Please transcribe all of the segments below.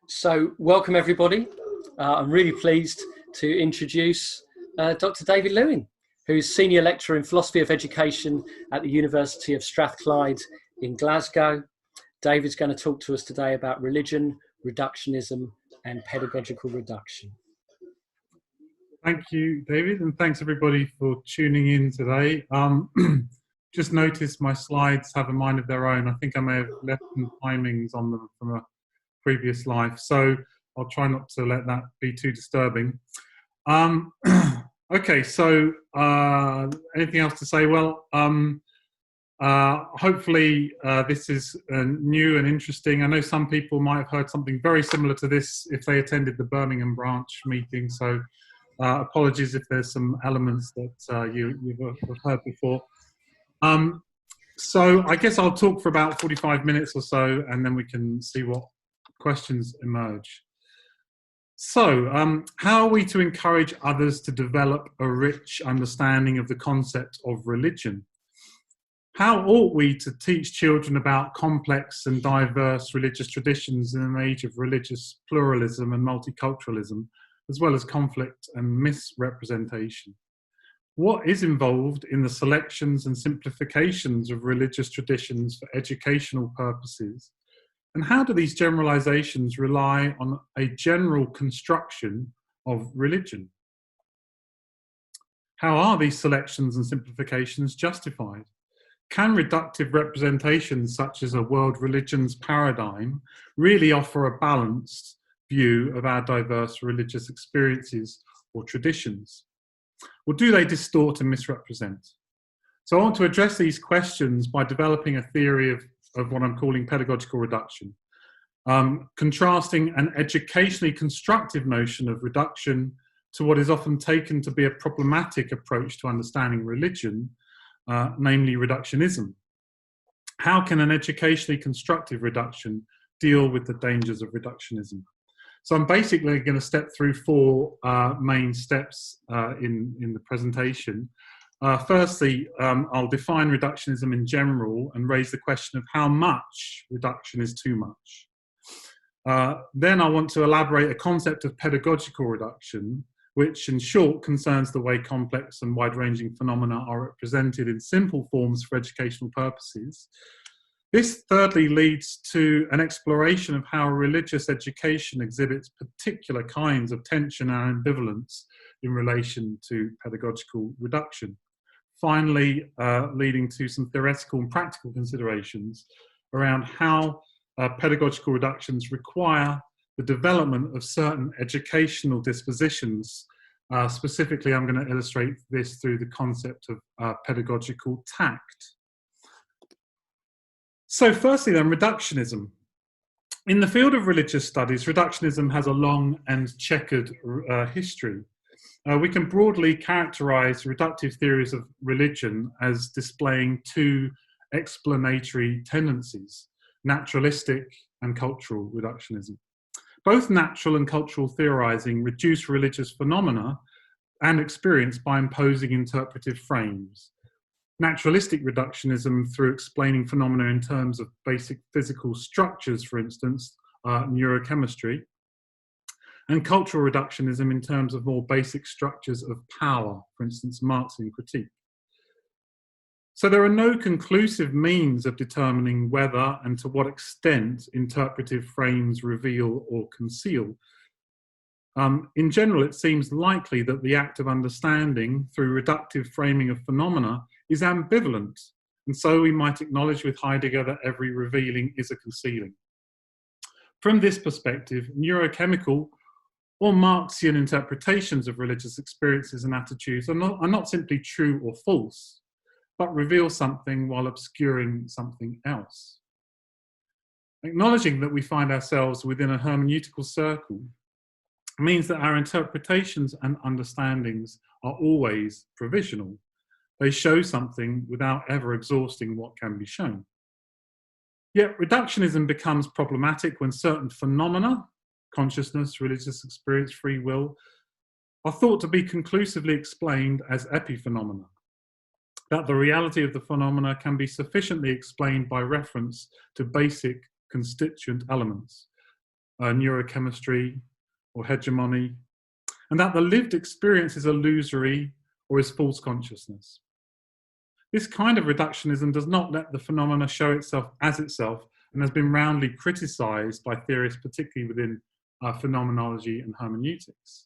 So welcome everybody. I'm really pleased to introduce Dr. David Lewin, who's Senior Lecturer in Philosophy of Education at the University of Strathclyde in Glasgow. David's going to talk to us today about religion, reductionism and pedagogical reduction. Thank you, David, and thanks everybody for tuning in today. Just noticed my slides have a mind of their own. I think I may have left some timings on them from a previous life, so I'll try not to let that be too disturbing. Okay, so anything else to say? Well, hopefully this is new and interesting. I know some people might have heard something very similar to this if they attended the Birmingham branch meeting, so apologies if there's some elements that you've heard before. So I guess I'll talk for about 45 minutes or so, and then we can see what questions emerge. So how are we to encourage others to develop a rich understanding of the concept of religion? How ought we to teach children about complex and diverse religious traditions in an age of religious pluralism and multiculturalism, as well as conflict and misrepresentation? What is involved in the selections and simplifications of religious traditions for educational purposes? And how do these generalizations rely on a general construction of religion? How are these selections and simplifications justified? Can reductive representations such as a world religions paradigm really offer a balanced view of our diverse religious experiences or traditions? Or do they distort and misrepresent? So I want to address these questions by developing a theory of what I'm calling pedagogical reduction, contrasting an educationally constructive notion of reduction to what is often taken to be a problematic approach to understanding religion, namely reductionism. How can an educationally constructive reduction deal with the dangers of reductionism? So I'm basically going to step through four main steps in the presentation. Firstly, I'll define reductionism in general and raise the question of how much reduction is too much. Then I want to elaborate a concept of pedagogical reduction, which in short concerns the way complex and wide-ranging phenomena are represented in simple forms for educational purposes. This thirdly leads to an exploration of how religious education exhibits particular kinds of tension and ambivalence in relation to pedagogical reduction. Finally, leading to some theoretical and practical considerations around how pedagogical reductions require the development of certain educational dispositions. Specifically, I'm going to illustrate this through the concept of pedagogical tact. So firstly then, reductionism. In the field of religious studies, reductionism has a long and checkered history. We can broadly characterize reductive theories of religion as displaying two explanatory tendencies: naturalistic and cultural reductionism. Both natural and cultural theorizing reduce religious phenomena and experience by imposing interpretive frames. Naturalistic reductionism through explaining phenomena in terms of basic physical structures, for instance, neurochemistry, and cultural reductionism in terms of more basic structures of power, for instance, Marxian critique. So there are no conclusive means of determining whether and to what extent interpretive frames reveal or conceal. In general, it seems likely that the act of understanding through reductive framing of phenomena is ambivalent, and so we might acknowledge with Heidegger that every revealing is a concealing. From this perspective, neurochemical or Marxian interpretations of religious experiences and attitudes are not simply true or false, but reveal something while obscuring something else. Acknowledging that we find ourselves within a hermeneutical circle means that our interpretations and understandings are always provisional. They show something without ever exhausting what can be shown. Yet reductionism becomes problematic when certain phenomena, consciousness, religious experience, free will, are thought to be conclusively explained as epiphenomena. That the reality of the phenomena can be sufficiently explained by reference to basic constituent elements, neurochemistry, or hegemony, and that the lived experience is illusory or is false consciousness. This kind of reductionism does not let the phenomena show itself as itself and has been roundly criticised by theorists, particularly within phenomenology and hermeneutics.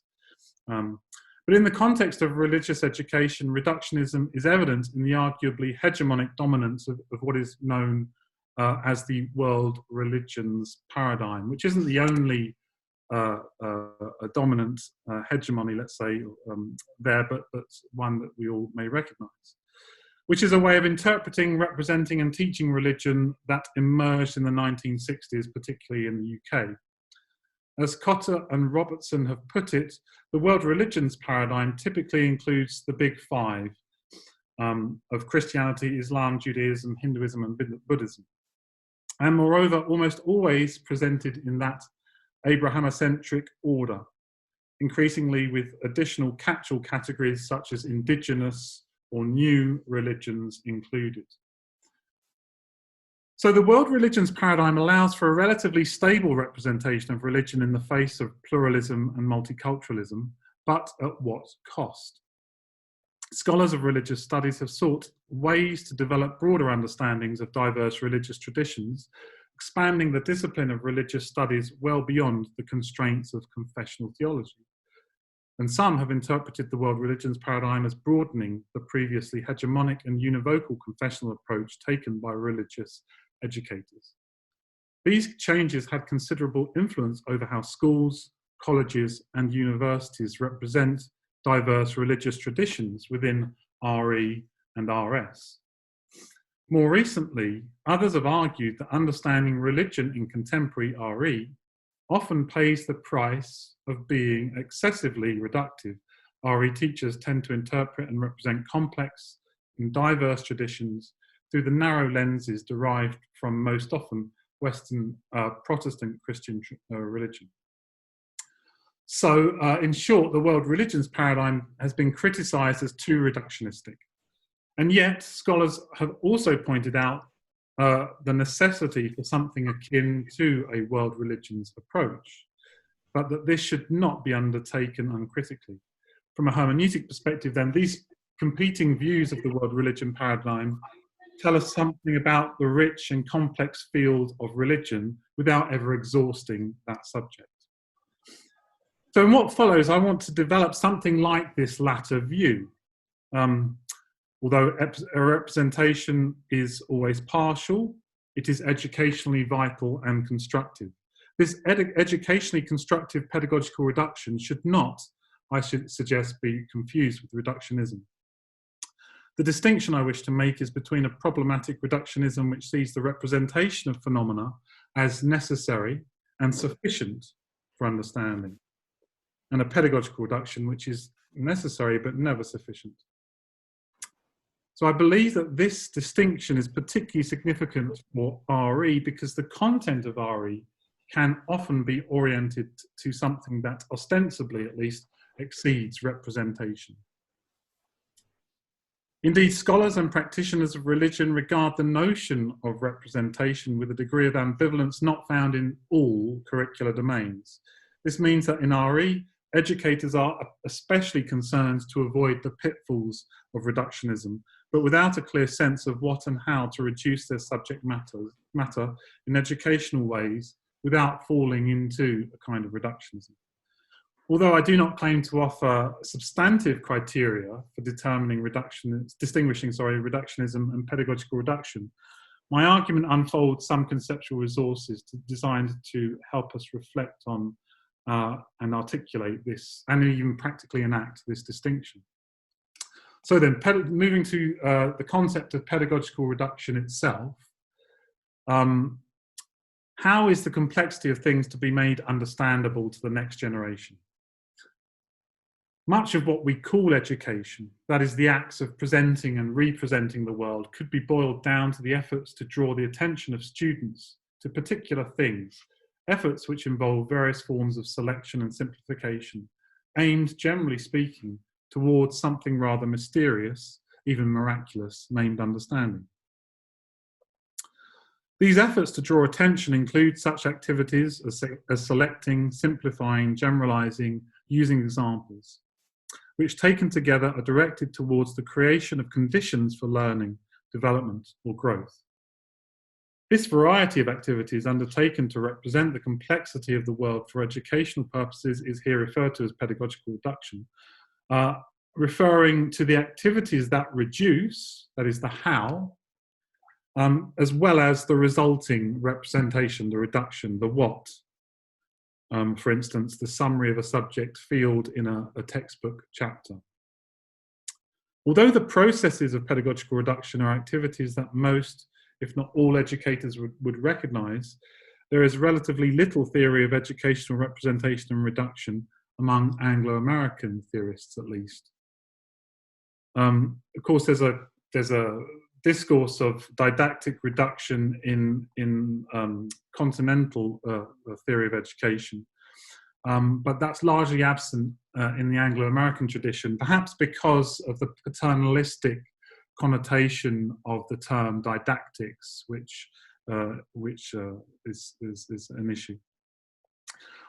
But in the context of religious education, reductionism is evident in the arguably hegemonic dominance of what is known as the world religions paradigm, which isn't the only a dominant hegemony, let's say, there, but one that we all may recognise, which is a way of interpreting, representing and teaching religion that emerged in the 1960s, particularly in the UK. As Cotter and Robertson have put it, the world religions paradigm typically includes the big five of Christianity, Islam, Judaism, Hinduism and Buddhism, and moreover almost always presented in that Abraham-centric order, increasingly with additional catch-all categories such as indigenous or new religions included. So the world religions paradigm allows for a relatively stable representation of religion in the face of pluralism and multiculturalism, but at what cost? Scholars of religious studies have sought ways to develop broader understandings of diverse religious traditions, expanding the discipline of religious studies well beyond the constraints of confessional theology. And some have interpreted the world religions paradigm as broadening the previously hegemonic and univocal confessional approach taken by religious educators. These changes had considerable influence over how schools, colleges, and universities represent diverse religious traditions within RE and RS. More recently, others have argued that understanding religion in contemporary RE often pays the price of being excessively reductive. RE teachers tend to interpret and represent complex and diverse traditions through the narrow lenses derived from most often Western Protestant Christian religion. So, in short, the world religions paradigm has been criticised as too reductionistic. And yet, scholars have also pointed out the necessity for something akin to a world religions approach, but that this should not be undertaken uncritically. From a hermeneutic perspective, then, these competing views of the world religion paradigm tell us something about the rich and complex field of religion without ever exhausting that subject. So in what follows, I want to develop something like this latter view. Although a representation is always partial, it is educationally vital and constructive. This educationally constructive pedagogical reduction should not, I should suggest, be confused with reductionism. The distinction I wish to make is between a problematic reductionism which sees the representation of phenomena as necessary and sufficient for understanding, and a pedagogical reduction which is necessary but never sufficient. So I believe that this distinction is particularly significant for RE because the content of RE can often be oriented to something that ostensibly, at least, exceeds representation. Indeed, scholars and practitioners of religion regard the notion of representation with a degree of ambivalence not found in all curricular domains. This means that in RE, educators are especially concerned to avoid the pitfalls of reductionism, but without a clear sense of what and how to reduce their subject matter in educational ways without falling into a kind of reductionism. Although I do not claim to offer substantive criteria for determining distinguishing reductionism and pedagogical reduction, my argument unfolds some conceptual resources designed to help us reflect on and articulate this, and even practically enact this distinction. So then, moving to the concept of pedagogical reduction itself, how is the complexity of things to be made understandable to the next generation? Much of what we call education, that is the acts of presenting and representing the world, could be boiled down to the efforts to draw the attention of students to particular things, efforts which involve various forms of selection and simplification, aimed, generally speaking, towards something rather mysterious, even miraculous, named understanding. These efforts to draw attention include such activities as selecting, simplifying, generalizing, using examples, which taken together are directed towards the creation of conditions for learning, development, or growth. This variety of activities undertaken to represent the complexity of the world for educational purposes is here referred to as pedagogical reduction, referring to the activities that reduce, that is the how, as well as the resulting representation, the reduction, the what. For instance, the summary of a subject field in a textbook chapter. Although the processes of pedagogical reduction are activities that most, if not all, educators would recognise, there is relatively little theory of educational representation and reduction among Anglo-American theorists, at least. Of course, there's a discourse of didactic reduction in continental theory of education, but that's largely absent in the Anglo-American tradition, perhaps because of the paternalistic connotation of the term didactics, which is an issue.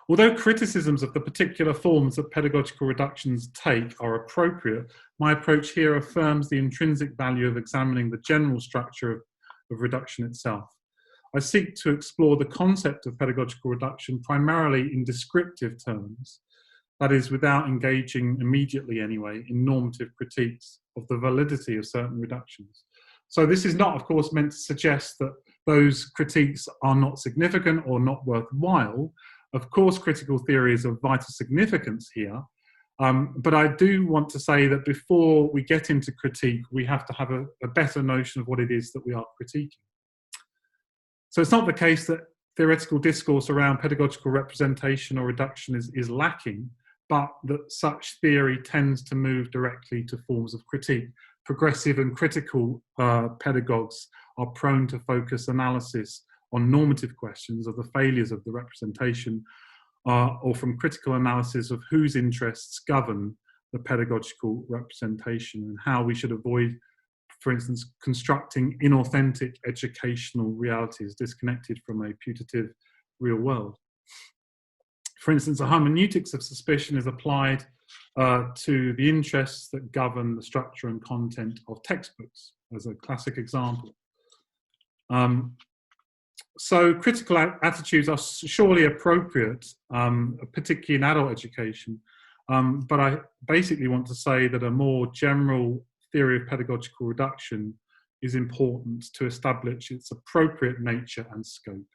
Although criticisms of the particular forms that pedagogical reductions take are appropriate, my approach here affirms the intrinsic value of examining the general structure of reduction itself. I seek to explore the concept of pedagogical reduction primarily in descriptive terms, that is, without engaging immediately anyway in normative critiques of the validity of certain reductions. So this is not, of course, meant to suggest that those critiques are not significant or not worthwhile. Of course, critical theory is of vital significance here, but I do want to say that before we get into critique, we have to have a better notion of what it is that we are critiquing. So it's not the case that theoretical discourse around pedagogical representation or reduction is lacking, but that such theory tends to move directly to forms of critique. Progressive and critical pedagogues are prone to focus analysis on normative questions of the failures of the representation, or from critical analysis of whose interests govern the pedagogical representation and how we should avoid, for instance, constructing inauthentic educational realities disconnected from a putative real world. For instance, a hermeneutics of suspicion is applied to the interests that govern the structure and content of textbooks, as a classic example. So critical attitudes are surely appropriate, particularly in adult education, but I basically want to say that a more general theory of pedagogical reduction is important to establish its appropriate nature and scope.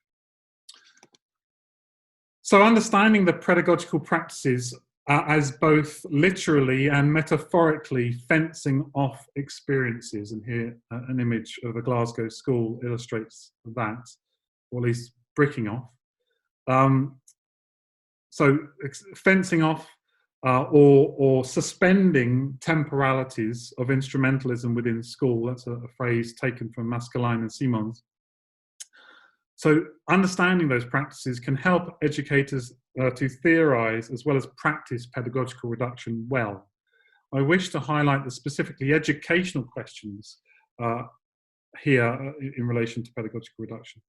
So understanding the pedagogical practices as both literally and metaphorically fencing off experiences, and here an image of a Glasgow school illustrates that, or at least bricking off. So fencing off or suspending temporalities of instrumentalism within school, that's a phrase taken from Maskelyne and Simons. So understanding those practices can help educators to theorize as well as practice pedagogical reduction well. I wish to highlight the specifically educational questions here in relation to pedagogical reduction.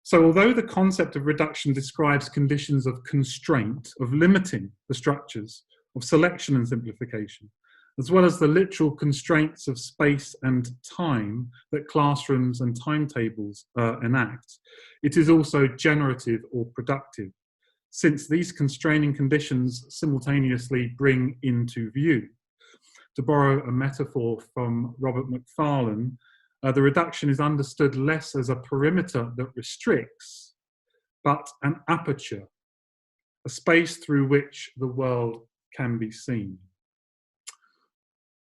So although the concept of reduction describes conditions of constraint, of limiting the structures, of selection and simplification, as well as the literal constraints of space and time that classrooms and timetables enact, it is also generative or productive, since these constraining conditions simultaneously bring into view. To borrow a metaphor from Robert Macfarlane, the reduction is understood less as a perimeter that restricts, but an aperture, a space through which the world can be seen.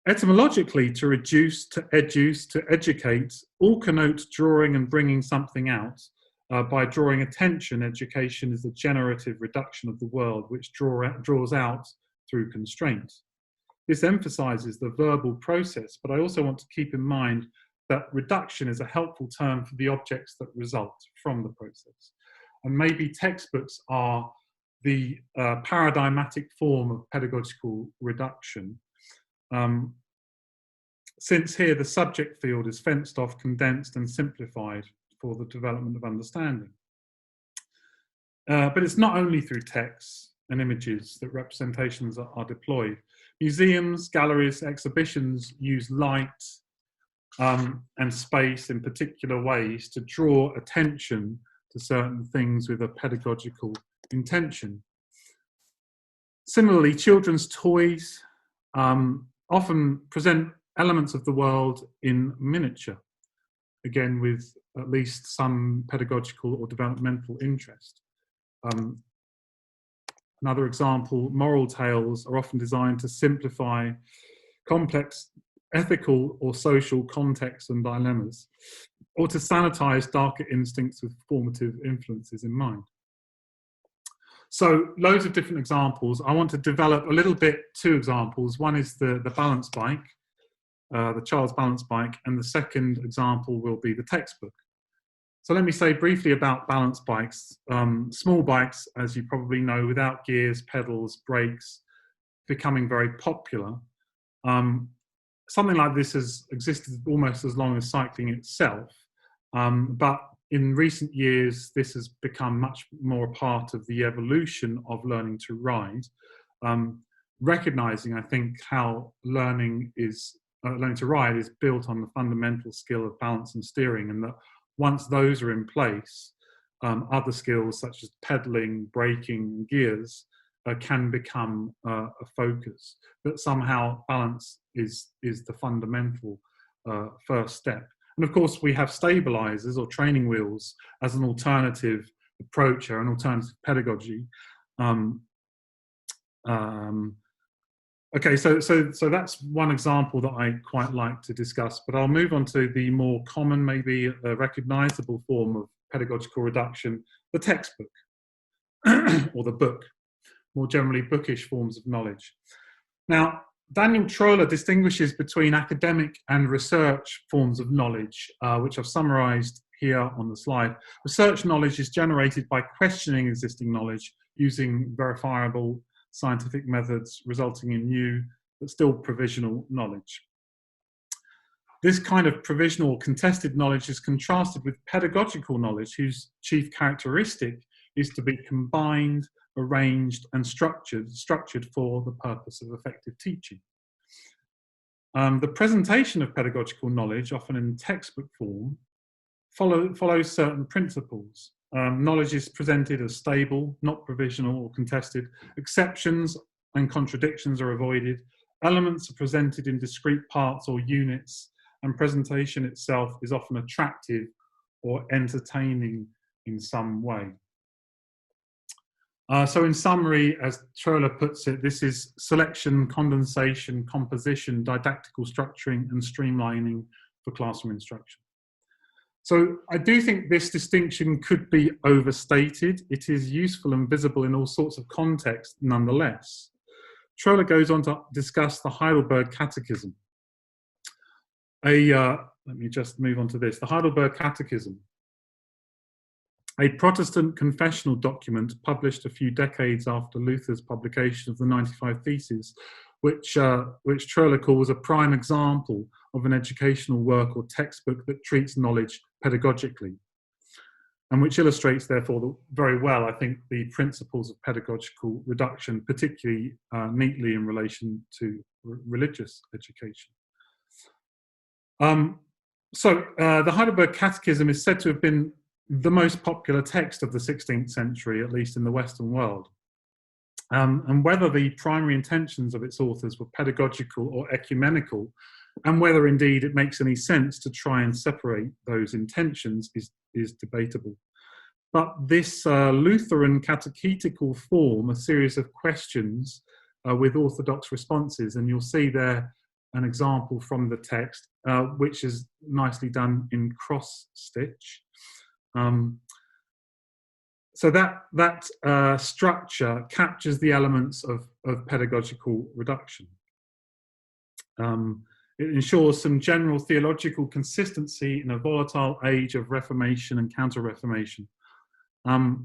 Etymologically, to reduce, to educe, to educate, all connote drawing and bringing something out. By drawing attention, education is the generative reduction of the world, which draws out through constraint. This emphasizes the verbal process, but I also want to keep in mind that reduction is a helpful term for the objects that result from the process. And maybe textbooks are the paradigmatic form of pedagogical reduction, since here the subject field is fenced off, condensed and simplified for the development of understanding. But it's not only through texts and images that representations are deployed. Museums, galleries, exhibitions use light and space in particular ways to draw attention to certain things with a pedagogical intention. Similarly, children's toys often present elements of the world in miniature, again with at least some pedagogical or developmental interest. Another example, moral tales are often designed to simplify complex ethical or social contexts and dilemmas, or to sanitize darker instincts with formative influences in mind. So loads of different examples. I want to develop a little bit two examples. One is the balance bike, the child's balance bike, and the second example will be the textbook. So let me say briefly about balance bikes. Small bikes, as you probably know, without gears, pedals, brakes, becoming very popular. Something like this has existed almost as long as cycling itself, but in recent years, this has become much more a part of the evolution of learning to ride, recognizing, I think, how learning to ride is built on the fundamental skill of balance and steering, and that once those are in place, other skills such as pedaling, braking, gears can become a focus. But somehow balance is the fundamental first step. And of course, we have stabilizers or training wheels as an alternative approach or an alternative pedagogy. Okay, so that's one example that I quite like to discuss, but I'll move on to the more common, maybe recognizable form of pedagogical reduction, the textbook, or the book, more generally bookish forms of knowledge. Now, Daniel Troller distinguishes between academic and research forms of knowledge, which I've summarized here on the slide. Research knowledge is generated by questioning existing knowledge using verifiable scientific methods, resulting in new but still provisional knowledge. This kind of provisional contested knowledge is contrasted with pedagogical knowledge, whose chief characteristic is to be combined, arranged and structured for the purpose of effective teaching. The presentation of pedagogical knowledge, often in textbook form, follows certain principles. Knowledge is presented as stable, not provisional or contested. Exceptions and contradictions are avoided. Elements are presented in discrete parts or units, and presentation itself is often attractive or entertaining in some way. So in summary, as Troller puts it, this is selection, condensation, composition, didactical structuring and streamlining for classroom instruction. So I do think this distinction could be overstated. It is useful and visible in all sorts of contexts nonetheless. Troller goes on to discuss the Heidelberg Catechism. Let me just move on to this. The Heidelberg Catechism, a Protestant confessional document published a few decades after Luther's publication of the 95 Theses, which Troller calls a prime example of an educational work or textbook that treats knowledge pedagogically, and which illustrates, therefore, very well, I think, the principles of pedagogical reduction, particularly neatly in relation to religious education. The Heidelberg Catechism is said to have been the most popular text of the 16th century, at least in the Western world. And whether the primary intentions of its authors were pedagogical or ecumenical, and whether indeed it makes any sense to try and separate those intentions is debatable. But this Lutheran catechetical form, a series of questions with orthodox responses, and you'll see there an example from the text, which is nicely done in cross-stitch. So that structure captures the elements of pedagogical reduction. It ensures some general theological consistency in a volatile age of Reformation and Counter-Reformation. The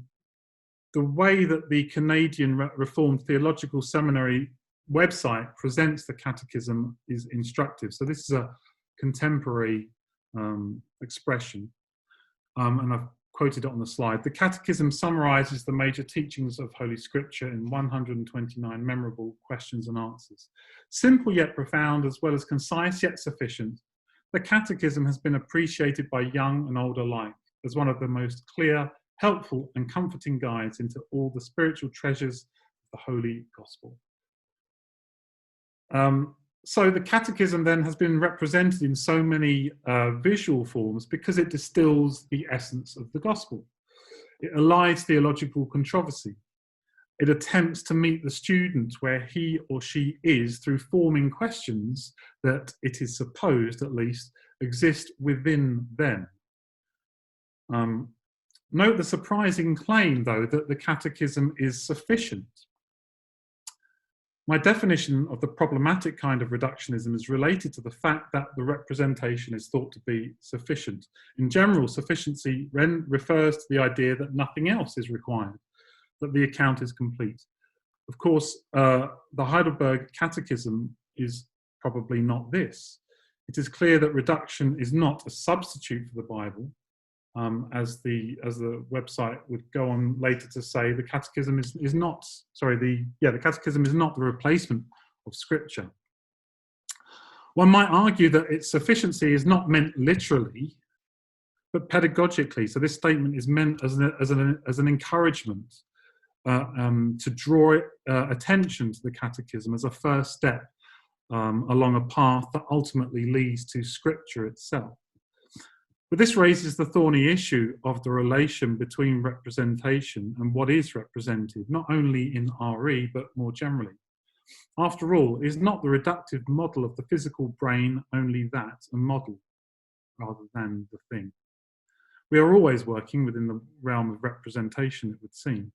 way that the Canadian Reformed Theological Seminary website presents the catechism is instructive. So this is a contemporary expression. and I've quoted it on the slide. The Catechism summarizes the major teachings of Holy Scripture in 129 memorable questions and answers. Simple yet profound, as well as concise yet sufficient, the Catechism has been appreciated by young and old alike as one of the most clear, helpful and comforting guides into all the spiritual treasures of the Holy Gospel. So the Catechism then has been represented in so many visual forms because it distills the essence of the Gospel. It allies theological controversy. It attempts to meet the student where he or she is through forming questions that it is supposed, at least, exist within them. Note the surprising claim, though, that the Catechism is sufficient. My definition of the problematic kind of reductionism is related to the fact that the representation is thought to be sufficient. In general, sufficiency refers to the idea that nothing else is required, that the account is complete. Of course, the Heidelberg Catechism is probably not this. It is clear that reduction is not a substitute for the Bible, as the website would go on later to say. The Catechism is not the Catechism is not the replacement of Scripture. One might argue that its sufficiency is not meant literally, but pedagogically. So this statement is meant as an encouragement to draw attention to the Catechism as a first step along a path that ultimately leads to Scripture itself. But this raises the thorny issue of the relation between representation and what is represented, not only in RE, but more generally. After all, is not the reductive model of the physical brain only that, a model, rather than the thing? We are always working within the realm of representation, it would seem.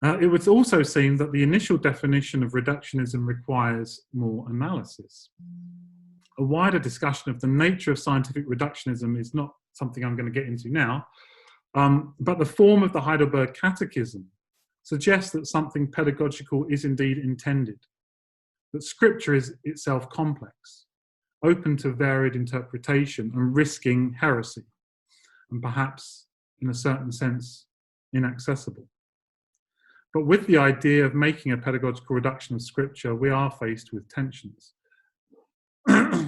It would also seem that the initial definition of reductionism requires more analysis. A wider discussion of the nature of scientific reductionism is not something I'm going to get into now, but the form of the Heidelberg Catechism suggests that something pedagogical is indeed intended, that Scripture is itself complex, open to varied interpretation and risking heresy, and perhaps, in a certain sense, inaccessible. But with the idea of making a pedagogical reduction of Scripture, we are faced with tensions.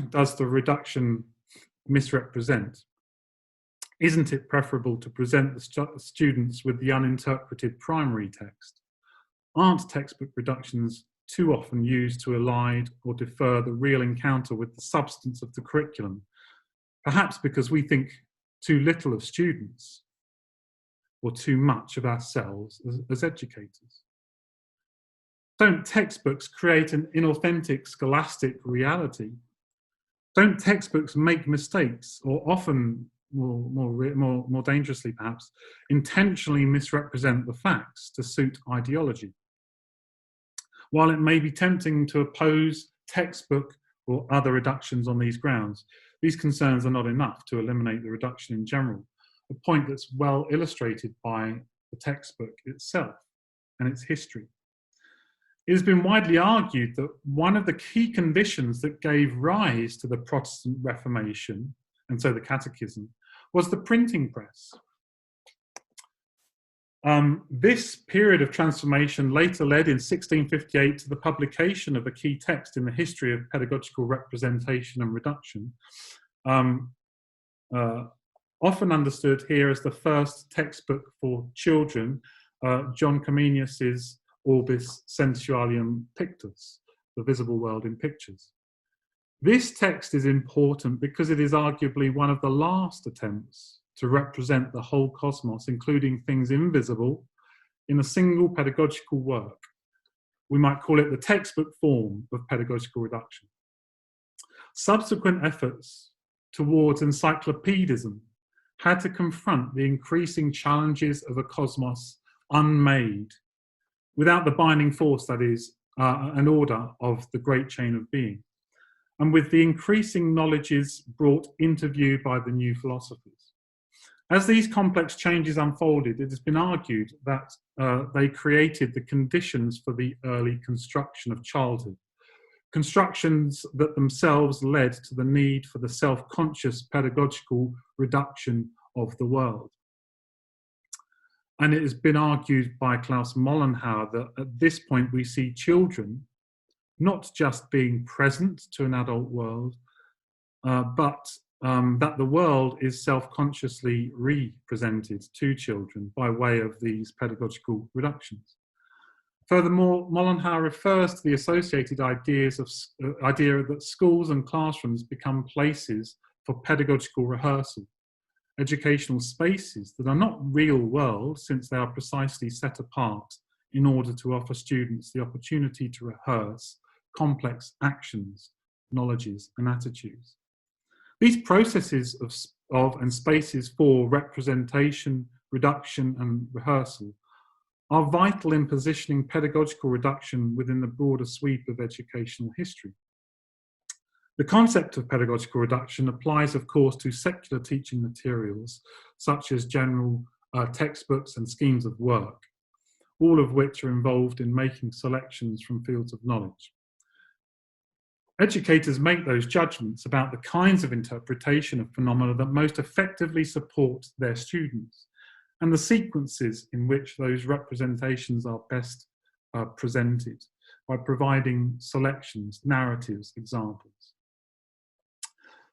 Does the reduction misrepresent? Isn't it preferable to present the students with the uninterpreted primary text? Aren't textbook reductions too often used to elide or defer the real encounter with the substance of the curriculum? Perhaps because we think too little of students or too much of ourselves as educators. Don't textbooks create an inauthentic scholastic reality? Don't textbooks make mistakes, or often, more dangerously perhaps, intentionally misrepresent the facts to suit ideology? While it may be tempting to oppose textbook or other reductions on these grounds, these concerns are not enough to eliminate the reduction in general, a point that's well illustrated by the textbook itself and its history. It has been widely argued that one of the key conditions that gave rise to the Protestant Reformation, and so the Catechism, was the printing press. This period of transformation later led in 1658 to the publication of a key text in the history of pedagogical representation and reduction, often understood here as the first textbook for children, John Comenius's Orbis Sensualium Pictus, the visible world in pictures. This text is important because it is arguably one of the last attempts to represent the whole cosmos, including things invisible, in a single pedagogical work. We might call it the textbook form of pedagogical reduction. Subsequent efforts towards encyclopedism had to confront the increasing challenges of a cosmos unmade, without the binding force, that is, an order of the great chain of being, and with the increasing knowledges brought into view by the new philosophers. As these complex changes unfolded, it has been argued that they created the conditions for the early construction of childhood, constructions that themselves led to the need for the self-conscious pedagogical reduction of the world. And it has been argued by Klaus Mollenhauer that at this point we see children not just being present to an adult world, but that the world is self-consciously represented to children by way of these pedagogical reductions. Furthermore, Mollenhauer refers to the associated idea that schools and classrooms become places for pedagogical rehearsal, educational spaces that are not real world since they are precisely set apart in order to offer students the opportunity to rehearse complex actions, knowledges and attitudes. These processes of and spaces for representation, reduction and rehearsal are vital in positioning pedagogical reduction within the broader sweep of educational history. The concept of pedagogical reduction applies, of course, to secular teaching materials, such as general textbooks and schemes of work, all of which are involved in making selections from fields of knowledge. Educators make those judgments about the kinds of interpretation of phenomena that most effectively support their students, and the sequences in which those representations are best presented by providing selections, narratives, examples.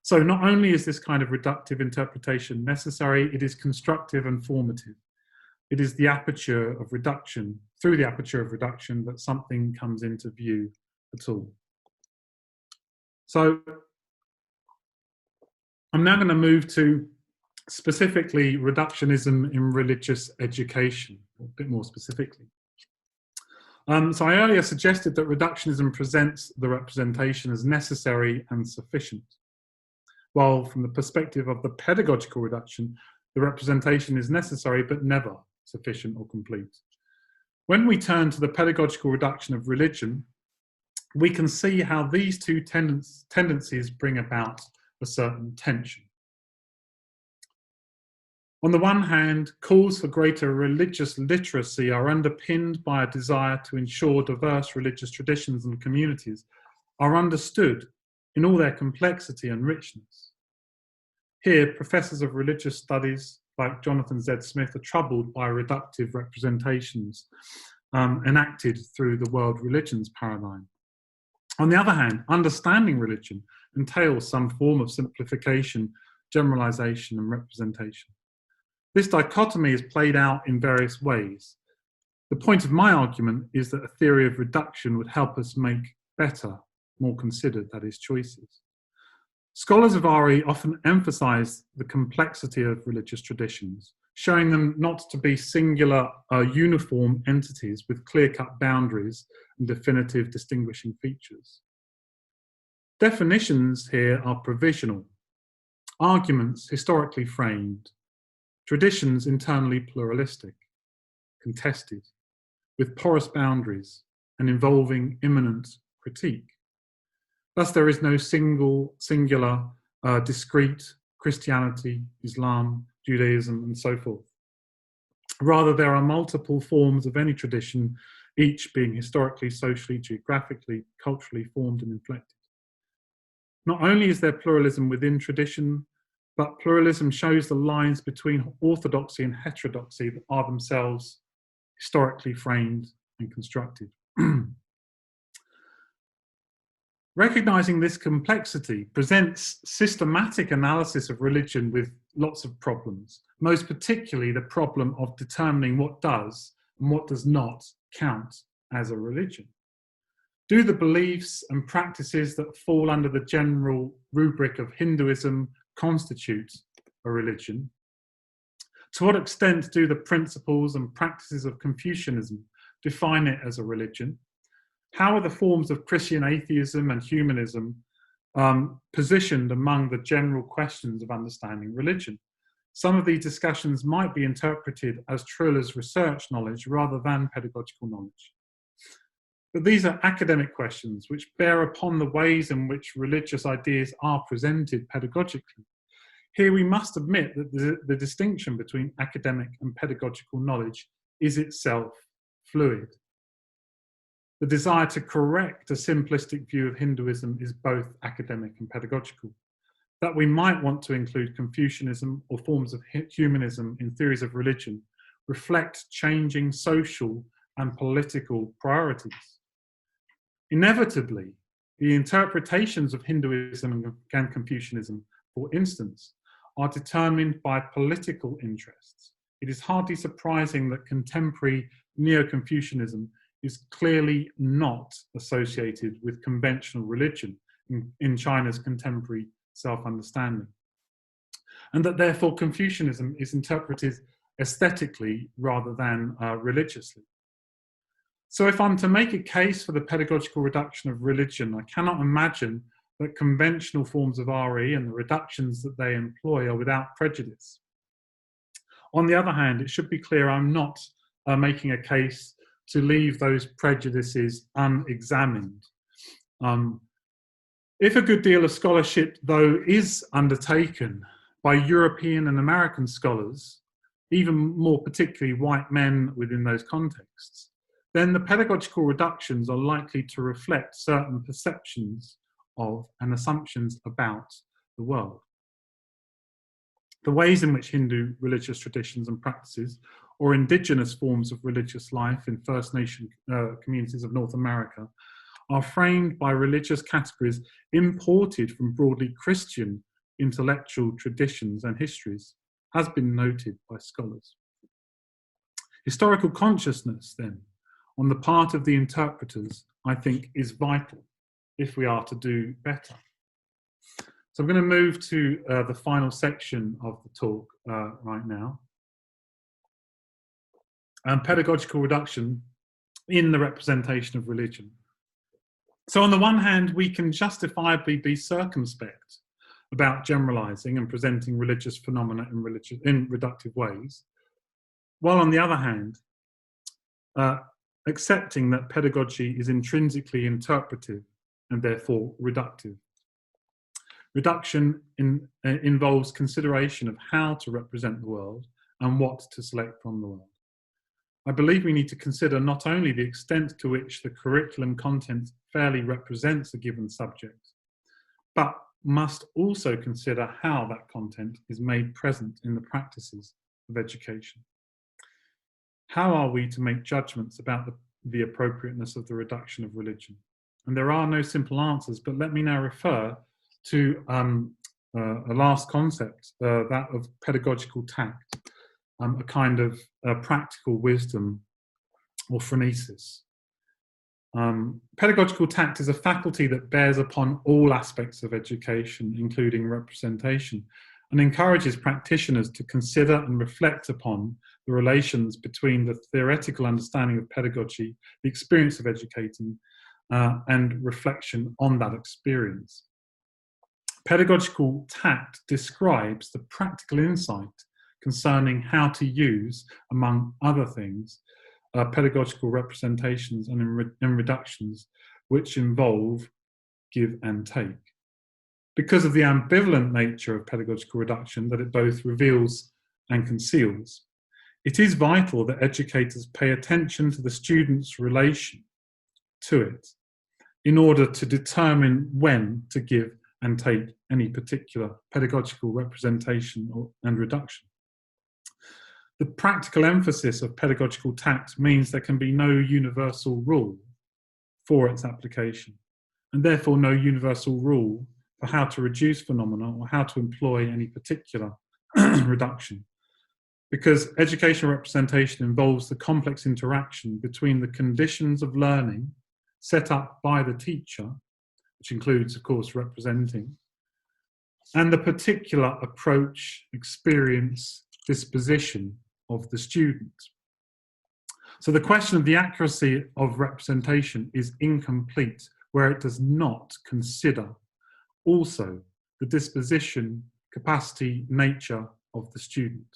So not only is this kind of reductive interpretation necessary, it is constructive and formative. It is the aperture of reduction, through the aperture of reduction, that something comes into view at all. So I'm now going to move to specifically reductionism in religious education, a bit more specifically. So I earlier suggested that reductionism presents the representation as necessary and sufficient, while from the perspective of the pedagogical reduction, the representation is necessary but never sufficient or complete. When we turn to the pedagogical reduction of religion, we can see how these two tendencies bring about a certain tension. On the one hand, calls for greater religious literacy are underpinned by a desire to ensure diverse religious traditions and communities are understood in all their complexity and richness. Here, professors of religious studies like Jonathan Z. Smith are troubled by reductive representations enacted through the world religions paradigm. On the other hand, understanding religion entails some form of simplification, generalization, and representation. This dichotomy is played out in various ways. The point of my argument is that a theory of reduction would help us make better, more considered, that is, choices. Scholars of RE often emphasize the complexity of religious traditions, showing them not to be singular, uniform entities with clear-cut boundaries and definitive distinguishing features. Definitions here are provisional, arguments historically framed, traditions internally pluralistic, contested, with porous boundaries and involving immanent critique. Thus, there is no singular, discrete Christianity, Islam, Judaism, and so forth. Rather, there are multiple forms of any tradition, each being historically, socially, geographically, culturally formed and inflected. Not only is there pluralism within tradition, but pluralism shows the lines between orthodoxy and heterodoxy that are themselves historically framed and constructed. Recognizing this complexity presents systematic analysis of religion with lots of problems, most particularly the problem of determining what does and what does not count as a religion. Do the beliefs and practices that fall under the general rubric of Hinduism constitute a religion? To what extent do the principles and practices of Confucianism define it as a religion? How are the forms of Christian atheism and humanism positioned among the general questions of understanding religion? Some of these discussions might be interpreted as Truller's research knowledge rather than pedagogical knowledge. But these are academic questions which bear upon the ways in which religious ideas are presented pedagogically. Here we must admit that the distinction between academic and pedagogical knowledge is itself fluid. The desire to correct a simplistic view of Hinduism is both academic and pedagogical. that we might want to include Confucianism or forms of humanism in theories of religion reflect changing social and political priorities. Inevitably, the interpretations of Hinduism and Confucianism, for instance, are determined by political interests. It is hardly surprising that contemporary Neo-Confucianism is clearly not associated with conventional religion in China's contemporary self-understanding, and that therefore Confucianism is interpreted aesthetically rather than religiously. So if I'm to make a case for the pedagogical reduction of religion, I cannot imagine that conventional forms of RE and the reductions that they employ are without prejudice. On the other hand, it should be clear I'm not making a case to leave those prejudices unexamined. If a good deal of scholarship, though, is undertaken by European and American scholars, even more particularly white men within those contexts, then the pedagogical reductions are likely to reflect certain perceptions of and assumptions about the world. The ways in which Hindu religious traditions and practices or indigenous forms of religious life in First Nation communities of North America are framed by religious categories imported from broadly Christian intellectual traditions and histories has been noted by scholars. Historical consciousness, then, on the part of the interpreters, I think, is vital if we are to do better. So I'm going to move to the final section of the talk right now. Pedagogical reduction in the representation of religion. So on the one hand, we can justifiably be circumspect about generalizing and presenting religious phenomena in reductive ways, while on the other hand, accepting that pedagogy is intrinsically interpretive and therefore reductive. Reduction involves consideration of how to represent the world and what to select from the world. I believe we need to consider not only the extent to which the curriculum content fairly represents a given subject, but must also consider how that content is made present in the practices of education. How are we to make judgments about the appropriateness of the reduction of religion? And there are no simple answers, but let me now refer to a last concept, that of pedagogical tact, a kind of practical wisdom or phronesis. Pedagogical tact is a faculty that bears upon all aspects of education, including representation, and encourages practitioners to consider and reflect upon the relations between the theoretical understanding of pedagogy, the experience of educating, and reflection on that experience. Pedagogical tact describes the practical insight concerning how to use, among other things, pedagogical representations and reductions which involve give and take. Because of the ambivalent nature of pedagogical reduction, that it both reveals and conceals, it is vital that educators pay attention to the student's relation to it in order to determine when to give and take any particular pedagogical representation and reduction. The practical emphasis of pedagogical tact means there can be no universal rule for its application, and therefore no universal rule for how to reduce phenomena or how to employ any particular reduction. Because educational representation involves the complex interaction between the conditions of learning set up by the teacher, which includes, of course, representing, and the particular approach, experience, disposition of the student. So the question of the accuracy of representation is incomplete where it does not consider also the disposition, capacity, nature of the student.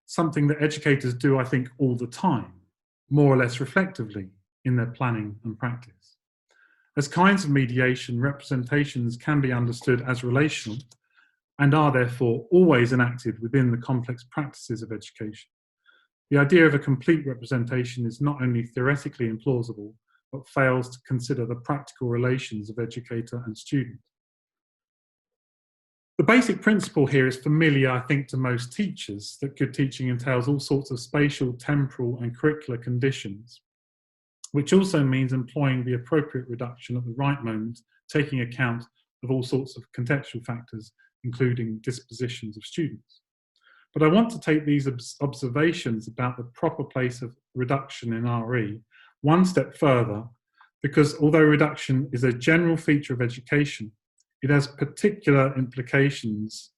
Something that educators do, I think, all the time, more or less reflectively in their planning and practice. As kinds of mediation, representations can be understood as relational and are therefore always enacted within the complex practices of education. The idea of a complete representation is not only theoretically implausible, but fails to consider the practical relations of educator and student. The basic principle here is familiar, I think, to most teachers, that good teaching entails all sorts of spatial, temporal and curricular conditions, which also means employing the appropriate reduction at the right moment, taking account of all sorts of contextual factors, including dispositions of students. But I want to take these observations about the proper place of reduction in RE one step further, because although reduction is a general feature of education, it has particular implications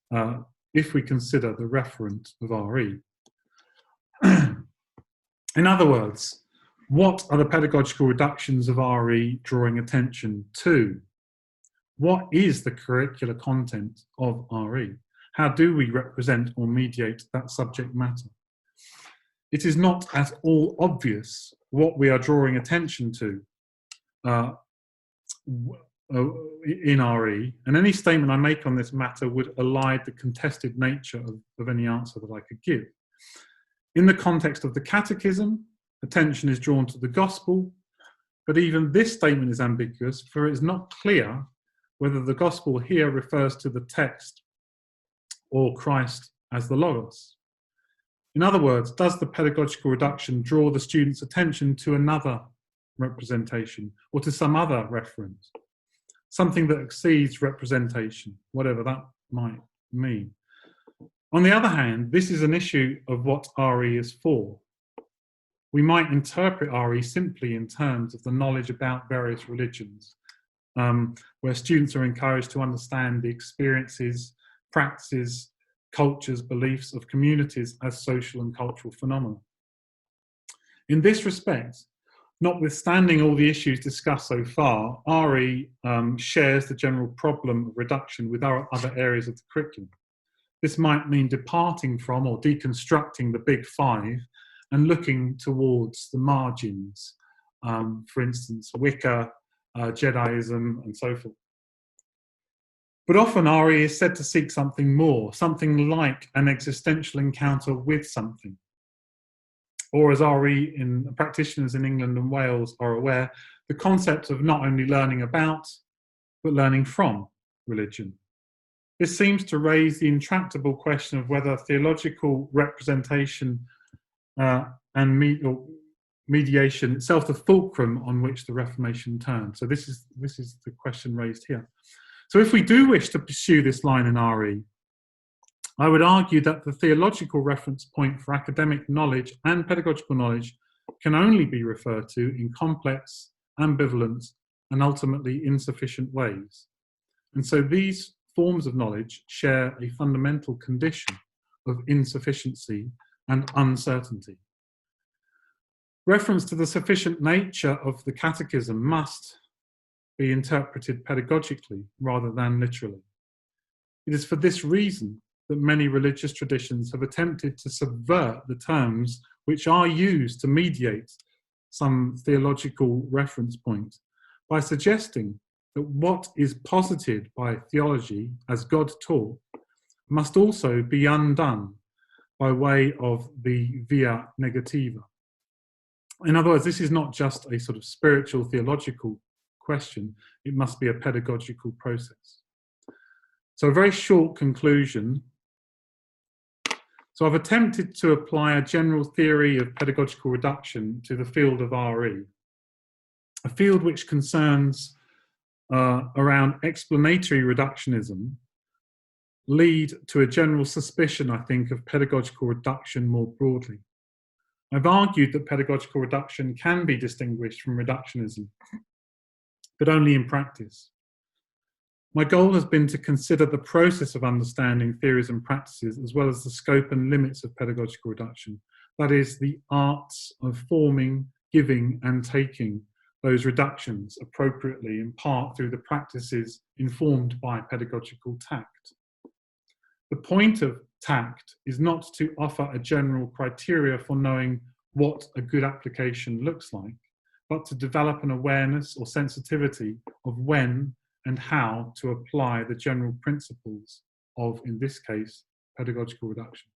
if we consider the referent of RE. In other words, what are the pedagogical reductions of RE drawing attention to? What is the curricular content of RE? How do we represent or mediate that subject matter? It is not at all obvious what we are drawing attention to in RE, and any statement I make on this matter would elide the contested nature of any answer that I could give. In the context of the Catechism, attention is drawn to the Gospel, but even this statement is ambiguous, for it is not clear whether the Gospel here refers to the text or Christ as the Logos. In other words, does the pedagogical reduction draw the student's attention to another representation or to some other reference? Something that exceeds representation, whatever that might mean. On the other hand, this is an issue of what RE is for. We might interpret RE simply in terms of the knowledge about various religions, where students are encouraged to understand the experiences, practices, cultures, beliefs of communities as social and cultural phenomena. In this respect, notwithstanding all the issues discussed so far, RE shares the general problem of reduction with our other areas of the curriculum. This might mean departing from or deconstructing the big five and looking towards the margins, for instance, Wicca, Jediism, and so forth. But often RE is said to seek something more, something like an existential encounter with something. Or as RE practitioners in England and Wales are aware, the concept of not only learning about, but learning from religion. This seems to raise the intractable question of whether theological representation and mediation itself the fulcrum on which the Reformation turned. So this is the question raised here. So if we do wish to pursue this line in RE, I would argue that the theological reference point for academic knowledge and pedagogical knowledge can only be referred to in complex, ambivalent, and ultimately insufficient ways. And so these forms of knowledge share a fundamental condition of insufficiency and uncertainty. Reference to the sufficient nature of the Catechism must be interpreted pedagogically rather than literally. It is for this reason that many religious traditions have attempted to subvert the terms which are used to mediate some theological reference point by suggesting that what is posited by theology as God taught must also be undone by way of the via negativa. In other words, this is not just a sort of spiritual theological question, it must be a pedagogical process. So a very short conclusion. So I've attempted to apply a general theory of pedagogical reduction to the field of RE, a field which concerns around explanatory reductionism, lead to a general suspicion, I think, of pedagogical reduction more broadly. I've argued that pedagogical reduction can be distinguished from reductionism, but only in practice. My goal has been to consider the process of understanding theories and practices as well as the scope and limits of pedagogical reduction, that is, the arts of forming, giving and taking those reductions appropriately, in part through the practices informed by pedagogical tact. The point of tact is not to offer a general criteria for knowing what a good application looks like, but to develop an awareness or sensitivity of when and how to apply the general principles of, in this case, pedagogical reduction.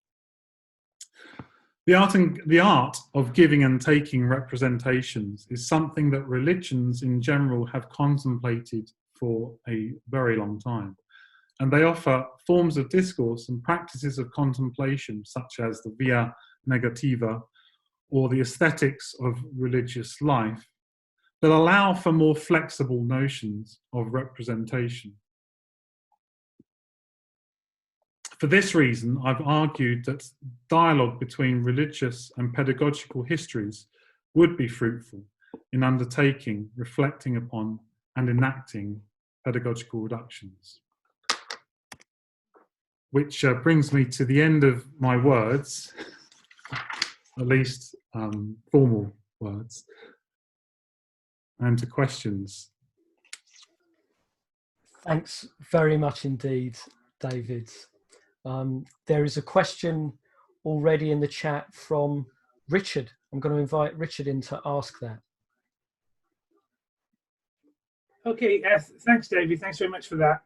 The art of giving and taking representations is something that religions in general have contemplated for a very long time. and they offer forms of discourse and practices of contemplation, such as the via negativa or the aesthetics of religious life, that allow for more flexible notions of representation. For this reason, I've argued that dialogue between religious and pedagogical histories would be fruitful in undertaking, reflecting upon, and enacting pedagogical reductions. Which brings me to the end of my words, at least formal words, and to questions. Thanks very much indeed, David. There is a question already in the chat from Richard. I'm going to invite Richard in to ask that. Okay, thanks, David. Thanks very much for that.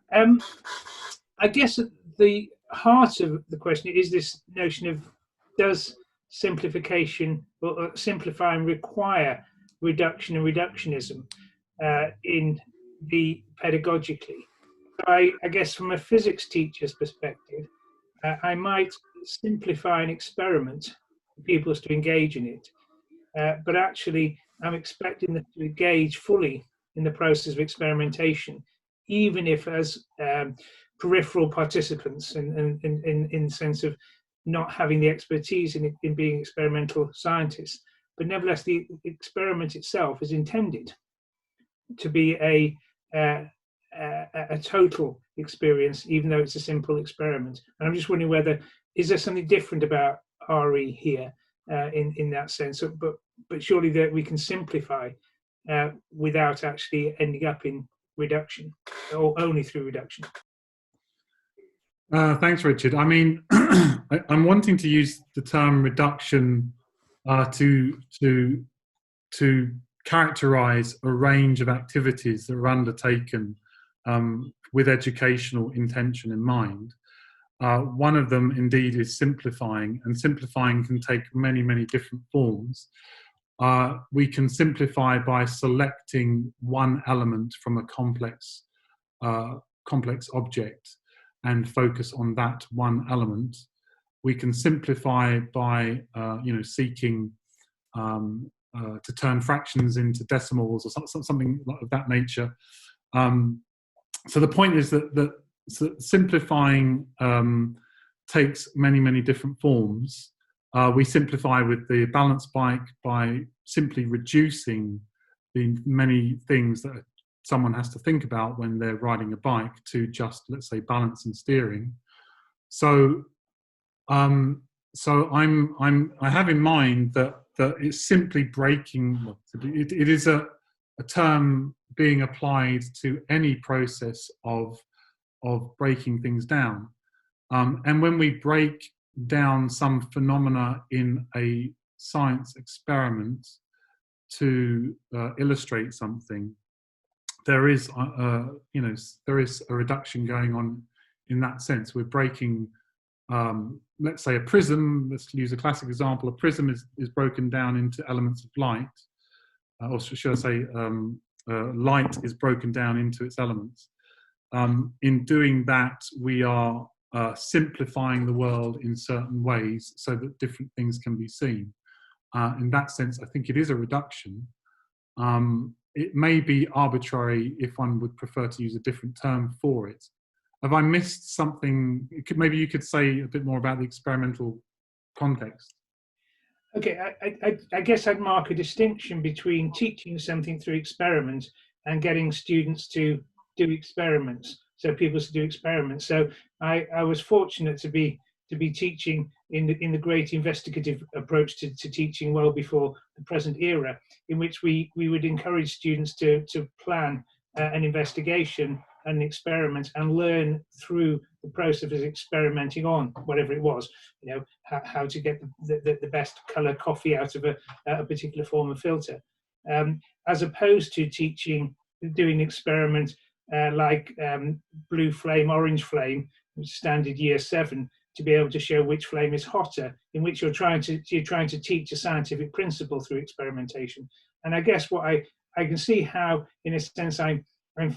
I guess at the heart of the question is this notion of, does simplification or simplifying require reduction and reductionism in the pedagogically? I guess from a physics teacher's perspective, I might simplify an experiment for pupils to engage in it, but actually I'm expecting them to engage fully in the process of experimentation, even if as peripheral participants, in the sense of not having the expertise in being experimental scientists. But nevertheless, the experiment itself is intended to be a total experience, even though it's a simple experiment. And I'm just wondering whether, is there something different about RE here in that sense? But surely that we can simplify without actually ending up in reduction, or only through reduction. Thanks, Richard. I mean, I'm wanting to use the term reduction to characterize a range of activities that are undertaken with educational intention in mind. One of them, indeed, is simplifying, and simplifying can take many, many different forms. We can simplify by selecting one element from a complex object and focus on that one element. We can simplify by seeking to turn fractions into decimals or something of that nature. So the point is that simplifying takes many, many different forms. We simplify with the balance bike by simply reducing the many things that someone has to think about when they're riding a bike to just, let's say, balance and steering. So, I have in mind that it's simply breaking. It is a term being applied to any process of breaking things down, and when we break down some phenomena in a science experiment to illustrate something, there is a reduction going on in that sense. We're breaking, let's say, a prism. Let's use a classic example. A prism is broken down into elements of light, or should I say, light is broken down into its elements. In doing that, we are simplifying the world in certain ways so that different things can be seen. In that sense, I think it is a reduction. It may be arbitrary if one would prefer to use a different term for it. Have I missed something? Maybe you could say a bit more about the experimental context. Okay, I guess I'd mark a distinction between teaching something through experiment and getting students to do experiments, so people to do experiments. So I was fortunate to be teaching in the great investigative approach to teaching well before the present era, in which we would encourage students to plan an investigation, an experiment, and learn through the process of experimenting on whatever it was. How to get the best colour coffee out of a particular form of filter, as opposed to doing experiment like blue flame, orange flame, which is standard year 7, to be able to show which flame is hotter, in which you're trying to teach a scientific principle through experimentation. And I guess what I can see how, in a sense, I'm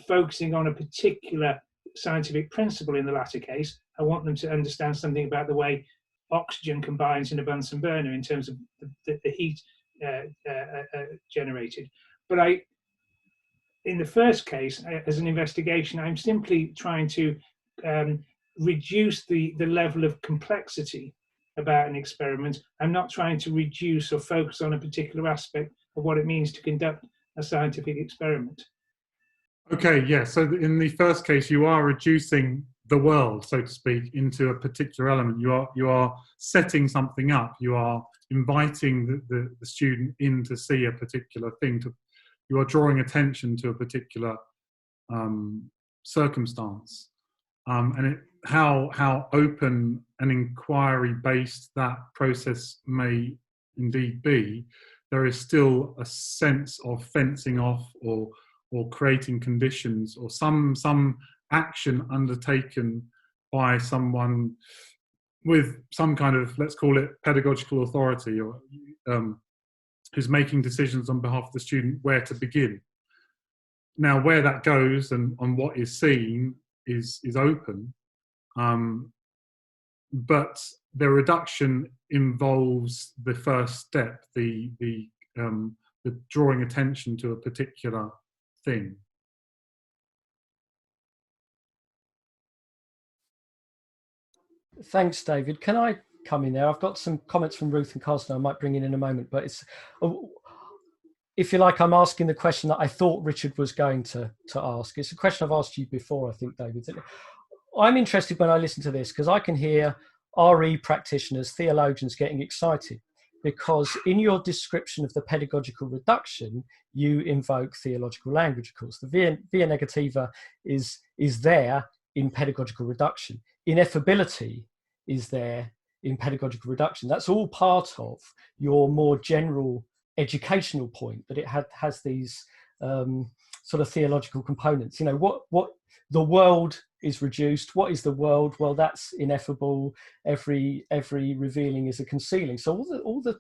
focusing on a particular scientific principle in the latter case. I want them to understand something about the way oxygen combines in a Bunsen burner in terms of the heat generated. But in the first case, as an investigation, I'm simply trying to reduce the level of complexity about an experiment. I'm not trying to reduce or focus on a particular aspect of what it means to conduct a scientific experiment. Okay, yeah. So in the first case, you are reducing the world, so to speak, into a particular element. You are setting something up. You are inviting the student in to see a particular thing. You are drawing attention to a particular circumstance, and how open and inquiry-based that process may indeed be. There is still a sense of fencing off or creating conditions or some action undertaken by someone with some kind of, let's call it, pedagogical authority, or who's making decisions on behalf of the student where to begin. Now, where that goes and on what is seen is open, but the reduction involves the first step, the drawing attention to a particular thing. Thanks, David. Can I come in there? I've got some comments from Ruth and Carsten I might bring in a moment, but it's, if you like, I'm asking the question that I thought Richard was going to ask. It's a question I've asked you before, I think, David. I'm interested when I listen to this because I can hear RE practitioners, theologians getting excited because in your description of the pedagogical reduction, you invoke theological language, of course. The via negativa is there in pedagogical reduction. Ineffability is there in pedagogical reduction. That's all part of your more general educational point, that it has these sort of theological components. You know, what the world is reduced. What is the world? Well, that's ineffable. Every revealing is a concealing. So all the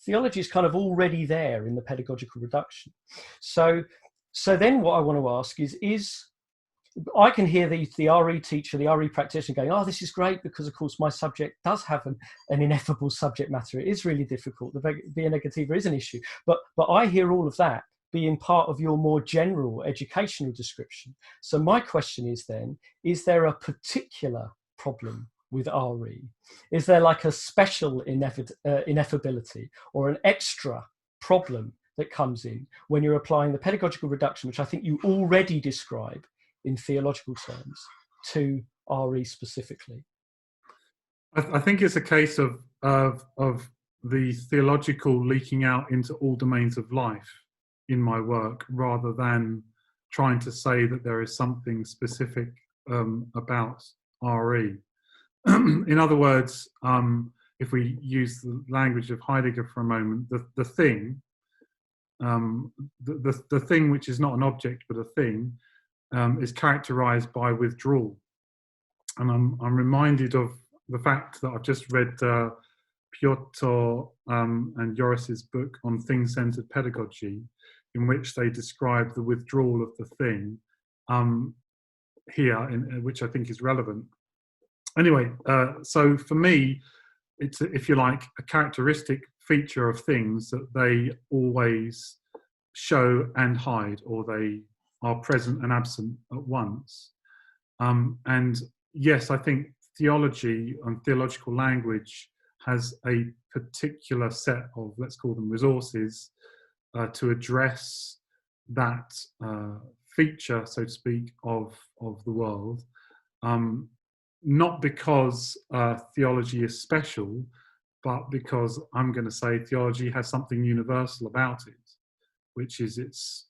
theology is kind of already there in the pedagogical reduction. So then what I want to ask is I can hear the RE teacher, the RE practitioner going, oh, this is great because, of course, my subject does have an ineffable subject matter. It is really difficult. The via negativa is an issue. But I hear all of that being part of your more general educational description. So my question is then, is there a particular problem with RE? Is there like a special ineffability or an extra problem that comes in when you're applying the pedagogical reduction, which I think you already describe in theological terms, to RE specifically? I think it's a case of the theological leaking out into all domains of life in my work, rather than trying to say that there is something specific about RE. In other words, if we use the language of Heidegger for a moment, the thing, the thing which is not an object but a thing, is characterized by withdrawal. And I'm reminded of the fact that I've just read Piotr and Joris's book on thing-centered pedagogy, in which they describe the withdrawal of the thing here, which I think is relevant. Anyway, so for me, it's, if you like, a characteristic feature of things that they always show and hide, or they are present and absent at once. And yes, I think theology and theological language has a particular set of, let's call them, resources to address that feature, so to speak, of the world. Not because theology is special, but because I'm going to say theology has something universal about it, which is its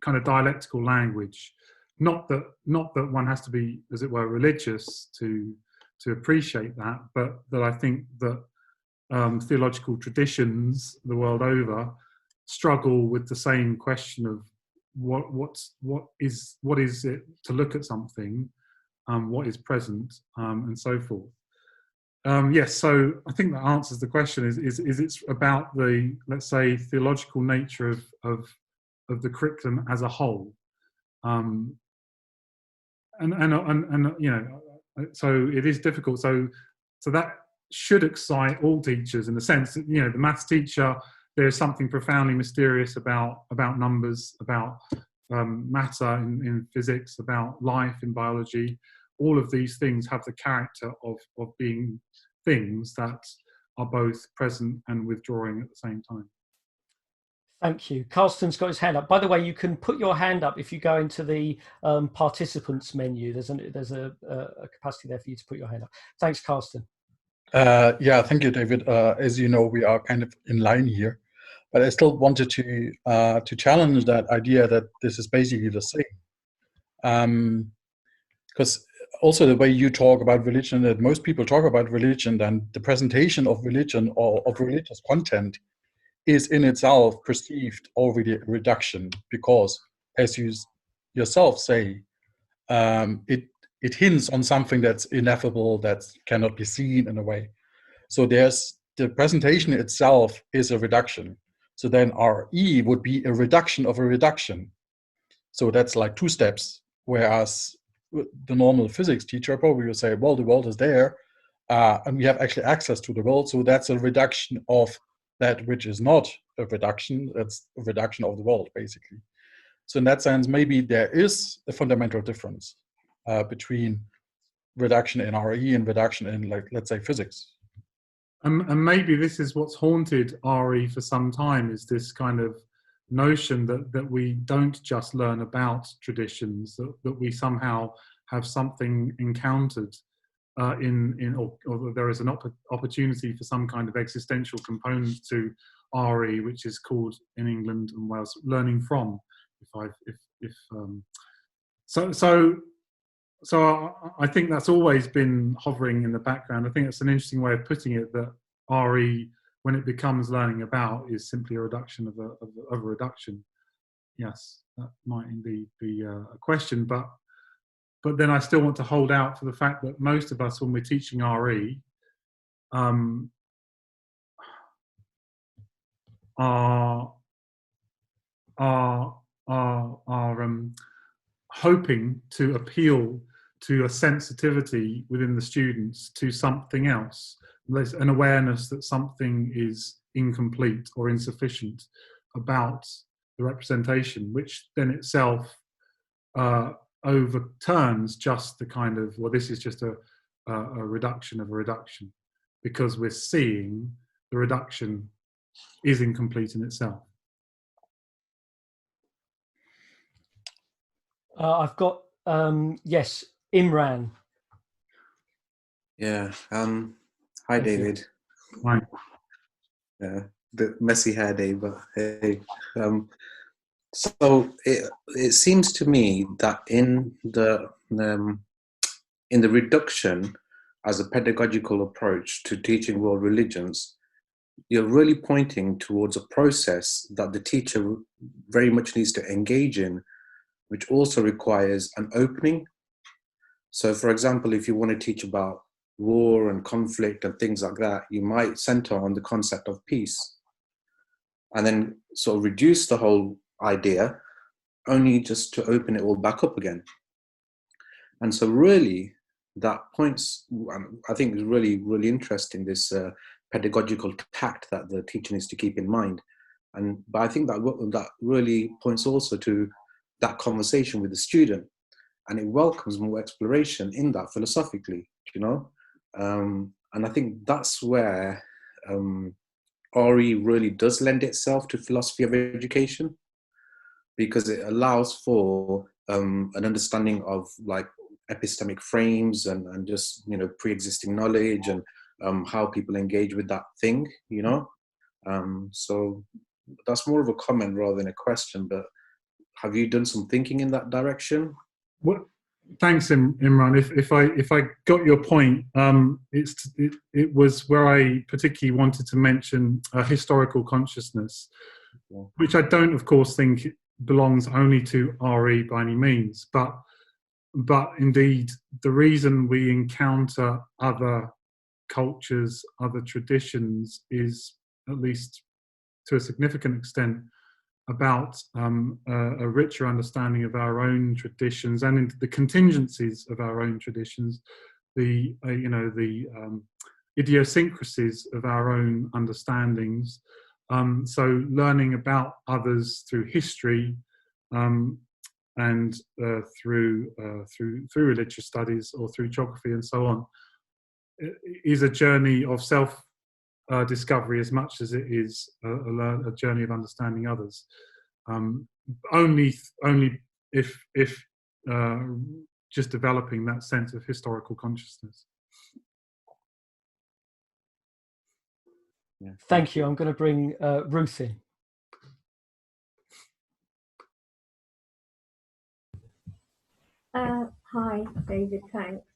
kind of dialectical language. Not that one has to be, as it were, religious to appreciate that, but that I think that theological traditions the world over struggle with the same question of what is it to look at something, what is present, and so forth. Yes, so I think that answers the question. Is it's about the, let's say, theological nature of the curriculum as a whole, And you know, so it is difficult. So that should excite all teachers in the sense that, you know, the maths teacher, there's something profoundly mysterious about numbers, about matter in physics, about life in biology. All of these things have the character of being things that are both present and withdrawing at the same time. Thank you. Carlston's got his hand up. By the way, you can put your hand up if you go into the participants menu. There's a capacity there for you to put your hand up. Thanks, Carlston. Yeah, thank you, David. As you know, we are kind of in line here, but I still wanted to challenge that idea that this is basically the same. Because also the way you talk about religion, that most people talk about religion, then the presentation of religion or of religious content is in itself perceived already a reduction, because, as you yourself say, it hints on something that's ineffable, that cannot be seen in a way. So there's the presentation itself is a reduction. So then RE would be a reduction of a reduction. So that's like two steps. Whereas the normal physics teacher probably will say, well, the world is there, and we have actually access to the world. So that's a reduction of that which is not a reduction. That's a reduction of the world, basically. So in that sense, maybe there is a fundamental difference between reduction in RE and reduction in, like, let's say, physics. And maybe this is what's haunted RE for some time, is this kind of notion that we don't just learn about traditions, that we somehow have something encountered or there is an opportunity for some kind of existential component to RE, which is called in England and Wales learning from. So I think that's always been hovering in the background. I think it's an interesting way of putting it, that RE, when it becomes learning about, is simply a reduction of a reduction. Yes, that might indeed be a question, but then I still want to hold out for the fact that most of us, when we're teaching RE, are hoping to appeal to a sensitivity within the students to something else. There's an awareness that something is incomplete or insufficient about the representation, which then itself overturns just the kind of, well, this is just a reduction of a reduction, because we're seeing the reduction is incomplete in itself. I've got, yes, Imran. Yeah. Hi, David. Hi. Yeah, the messy hair day, but hey. So it seems to me that in the reduction as a pedagogical approach to teaching world religions, you're really pointing towards a process that the teacher very much needs to engage in, which also requires an opening. So, for example, if you want to teach about war and conflict and things like that, you might center on the concept of peace, and then sort of reduce the whole idea only just to open it all back up again. And so really that points, I think is really, really interesting, this pedagogical tact that the teacher needs to keep in mind. But I think that really points also to that conversation with the student, and it welcomes more exploration in that philosophically, you know? And I think that's where RE really does lend itself to philosophy of education, because it allows for an understanding of like epistemic frames and just, you know, pre-existing knowledge and how people engage with that thing, you know? So that's more of a comment rather than a question, but have you done some thinking in that direction? What? Thanks, Imran. If I got your point, it was where I particularly wanted to mention historical consciousness, which I don't, of course, think belongs only to RE by any means, but indeed the reason we encounter other cultures, other traditions, is, at least to a significant extent, about a richer understanding of our own traditions and into the contingencies of our own traditions, the idiosyncrasies of our own understandings. So learning about others through history and through religious studies or through geography and so on is a journey of self discovery as much as it is a journey of understanding others. Only if just developing that sense of historical consciousness. Yeah, Thank you. I'm going to bring Ruth in. Hi, David, thanks.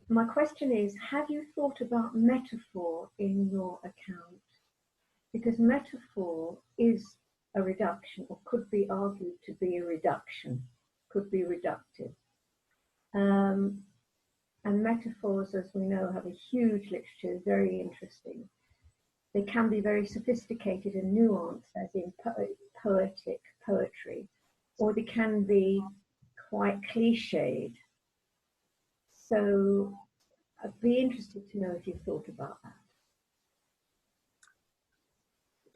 My question is, have you thought about metaphor in your account? Because metaphor is a reduction, or could be argued to be a reduction, could be reductive. And metaphors, as we know, have a huge literature, very interesting. They can be very sophisticated and nuanced, as in poetry, or they can be quite cliched. So I'd be interested to know if you've thought about that.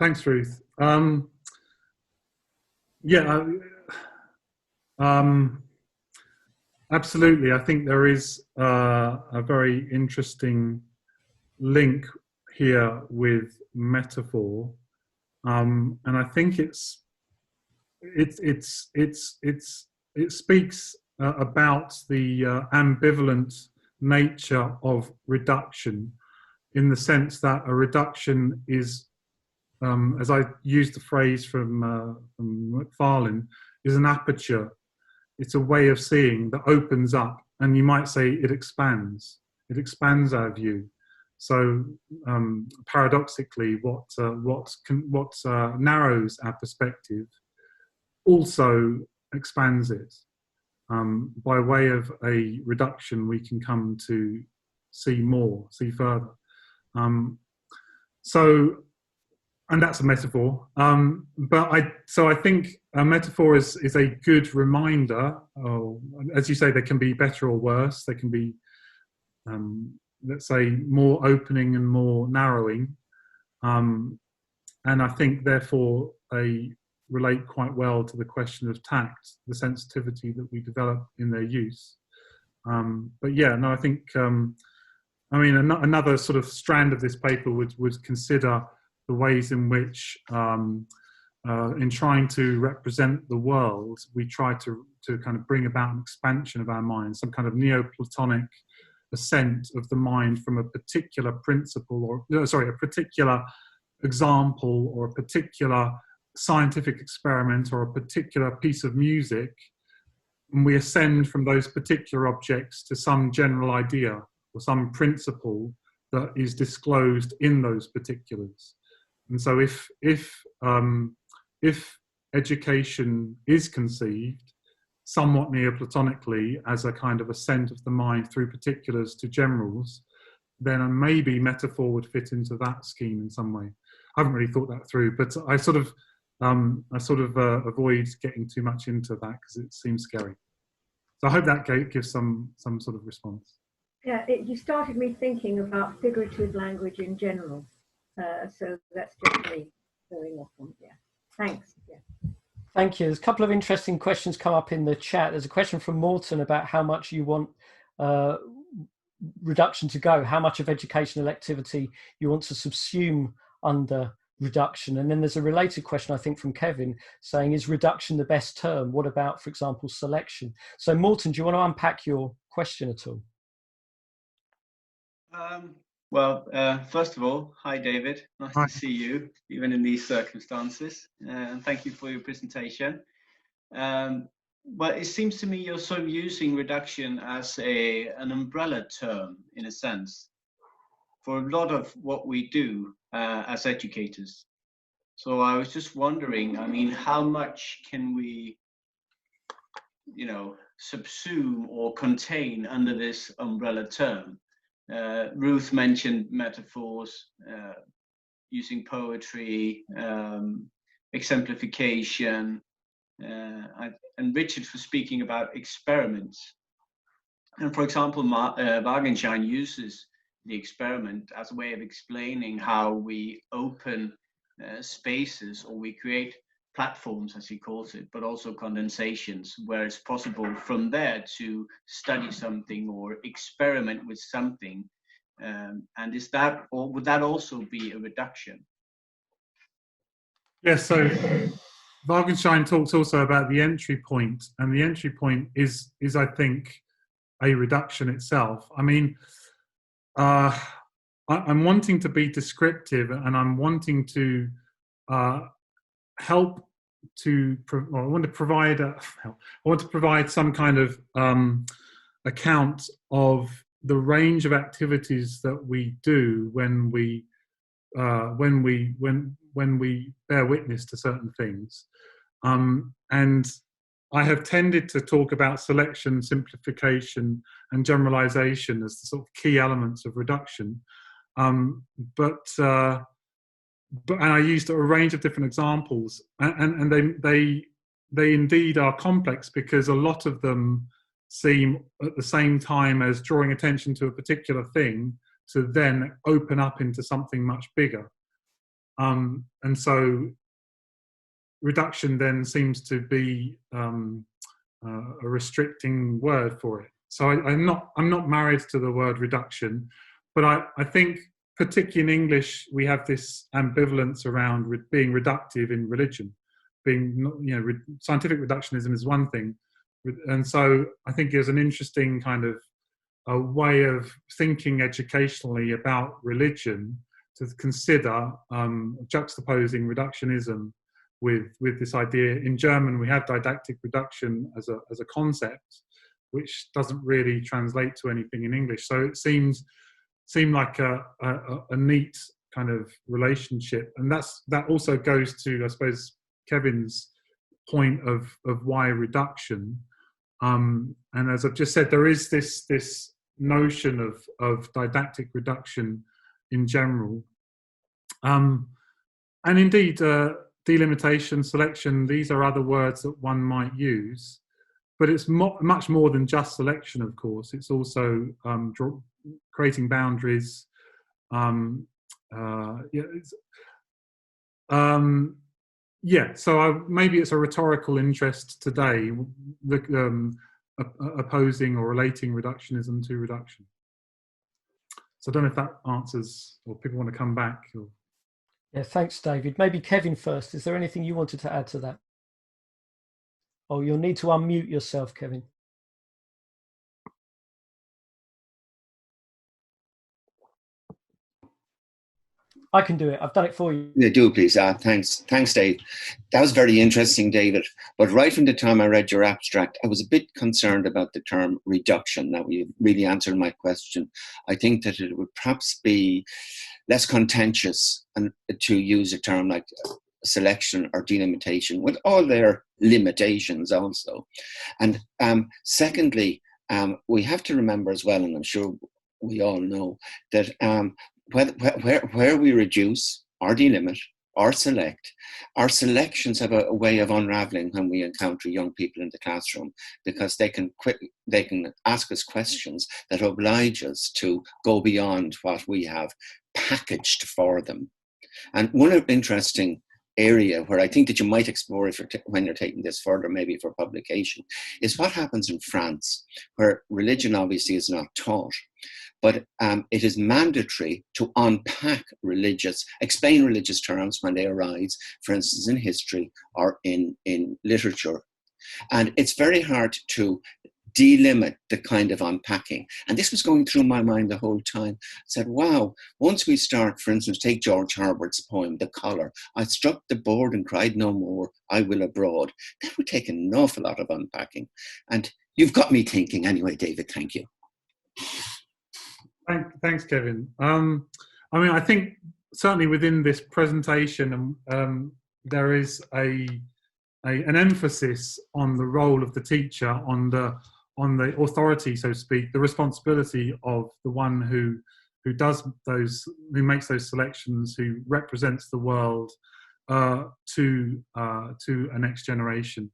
Thanks, Ruth. Absolutely. I think there is a very interesting link here with metaphor, and I think it speaks about the ambivalent nature of reduction, in the sense that a reduction is, as I used the phrase from Macfarlane, is an aperture. It's a way of seeing that opens up, and you might say it expands. It expands our view. So paradoxically, what narrows our perspective also expands it. By way of a reduction, we can come to see more, see further. And that's a metaphor. So I think a metaphor is a good reminder. As you say, they can be better or worse. They can be, let's say, more opening and more narrowing. And I think, therefore, they relate quite well to the question of tact, the sensitivity that we develop in their use. But yeah, no, I think, another sort of strand of this paper would consider the ways in which, in trying to represent the world, we try to kind of bring about an expansion of our mind, some kind of Neoplatonic ascent of the mind from a particular principle, a particular example, or a particular scientific experiment, or a particular piece of music, and we ascend from those particular objects to some general idea or some principle that is disclosed in those particulars. And so if education is conceived somewhat Neoplatonically as a kind of ascent of the mind through particulars to generals, then maybe metaphor would fit into that scheme in some way. I haven't really thought that through, but I sort of avoid getting too much into that because it seems scary. So I hope that gives some sort of response. Yeah, you started me thinking about figurative language in general. So that's just me going off on. Yeah, thanks. Yeah. Thank you. There's a couple of interesting questions come up in the chat. There's a question from Morton about how much you want reduction to go, how much of educational activity you want to subsume under reduction. And then there's a related question, I think, from Kevin saying, is reduction the best term? What about, for example, selection? So Morton, do you want to unpack your question at all? Well, first of all, hi, David. Nice to see you, even in these circumstances. And thank you for your presentation. But it seems to me you're sort of using reduction as an umbrella term, in a sense, for a lot of what we do as educators. So I was just wondering, I mean, how much can we, subsume or contain under this umbrella term? Ruth mentioned metaphors, using poetry, exemplification, and Richard for speaking about experiments. And for example, Wagenschein uses the experiment as a way of explaining how we open spaces, or we create platforms, as he calls it, but also condensations, where it's possible from there to study something or experiment with something. And is that, or would that also be a reduction? Yes, so Wagenschein talks also about the entry point, and the entry point is I think, a reduction itself. I mean, I'm wanting to be descriptive, and I'm wanting to help to. I want to provide some kind of account of the range of activities that we do when we bear witness to certain things, and I have tended to talk about selection, simplification, and generalization as the sort of key elements of reduction. But I used a range of different examples, and they indeed are complex, because a lot of them seem at the same time as drawing attention to a particular thing to then open up into something much bigger. And so reduction then seems to be a restricting word for it. So I'm not married to the word reduction, but I think particularly in English we have this ambivalence around being reductive in religion. Scientific reductionism is one thing, and so I think there's an interesting kind of a way of thinking educationally about religion to consider juxtaposing reductionism with this idea. In German, we have didactic reduction as a concept, which doesn't really translate to anything in English. So it seemed like a neat kind of relationship, and that also goes to, I suppose, Kevin's point of why reduction. And as I've just said, there is this notion of didactic reduction in general, and indeed. Delimitation, selection, these are other words that one might use, but it's much more than just selection, of course. It's also creating boundaries. So maybe it's a rhetorical interest today, opposing or relating reductionism to reduction. So I don't know if that answers, or people want to come back. Or... Yeah, thanks, David. Maybe Kevin first. Is there anything you wanted to add to that? Oh, you'll need to unmute yourself, Kevin. I can do it. I've done it for you. Yeah, do please. Thanks, Dave. That was very interesting, David. But right from the time I read your abstract, I was a bit concerned about the term reduction. Now, you really answered my question. I think that it would perhaps be less contentious and to use a term like selection or delimitation, with all their limitations also. And secondly, we have to remember as well, and I'm sure we all know, that where we reduce or delimit or select, our selections have a way of unraveling when we encounter young people in the classroom, because they can ask us questions that oblige us to go beyond what we have packaged for them. And one interesting area where I think that you might explore when you're taking this further, maybe for publication, is what happens in France, where religion obviously is not taught, but it is mandatory to explain religious terms when they arise, for instance, in history or in literature. And it's very hard to delimit the kind of unpacking. And this was going through my mind the whole time. I said, wow, once we start, for instance, take George Herbert's poem, The Collar, I struck the board and cried no more, I will abroad. That would take an awful lot of unpacking. And you've got me thinking anyway, David, thank you. Thanks, Kevin. I mean, I think certainly within this presentation, there is an emphasis on the role of the teacher, on the authority, so to speak, the responsibility of the one who makes those selections, who represents the world, to a next generation.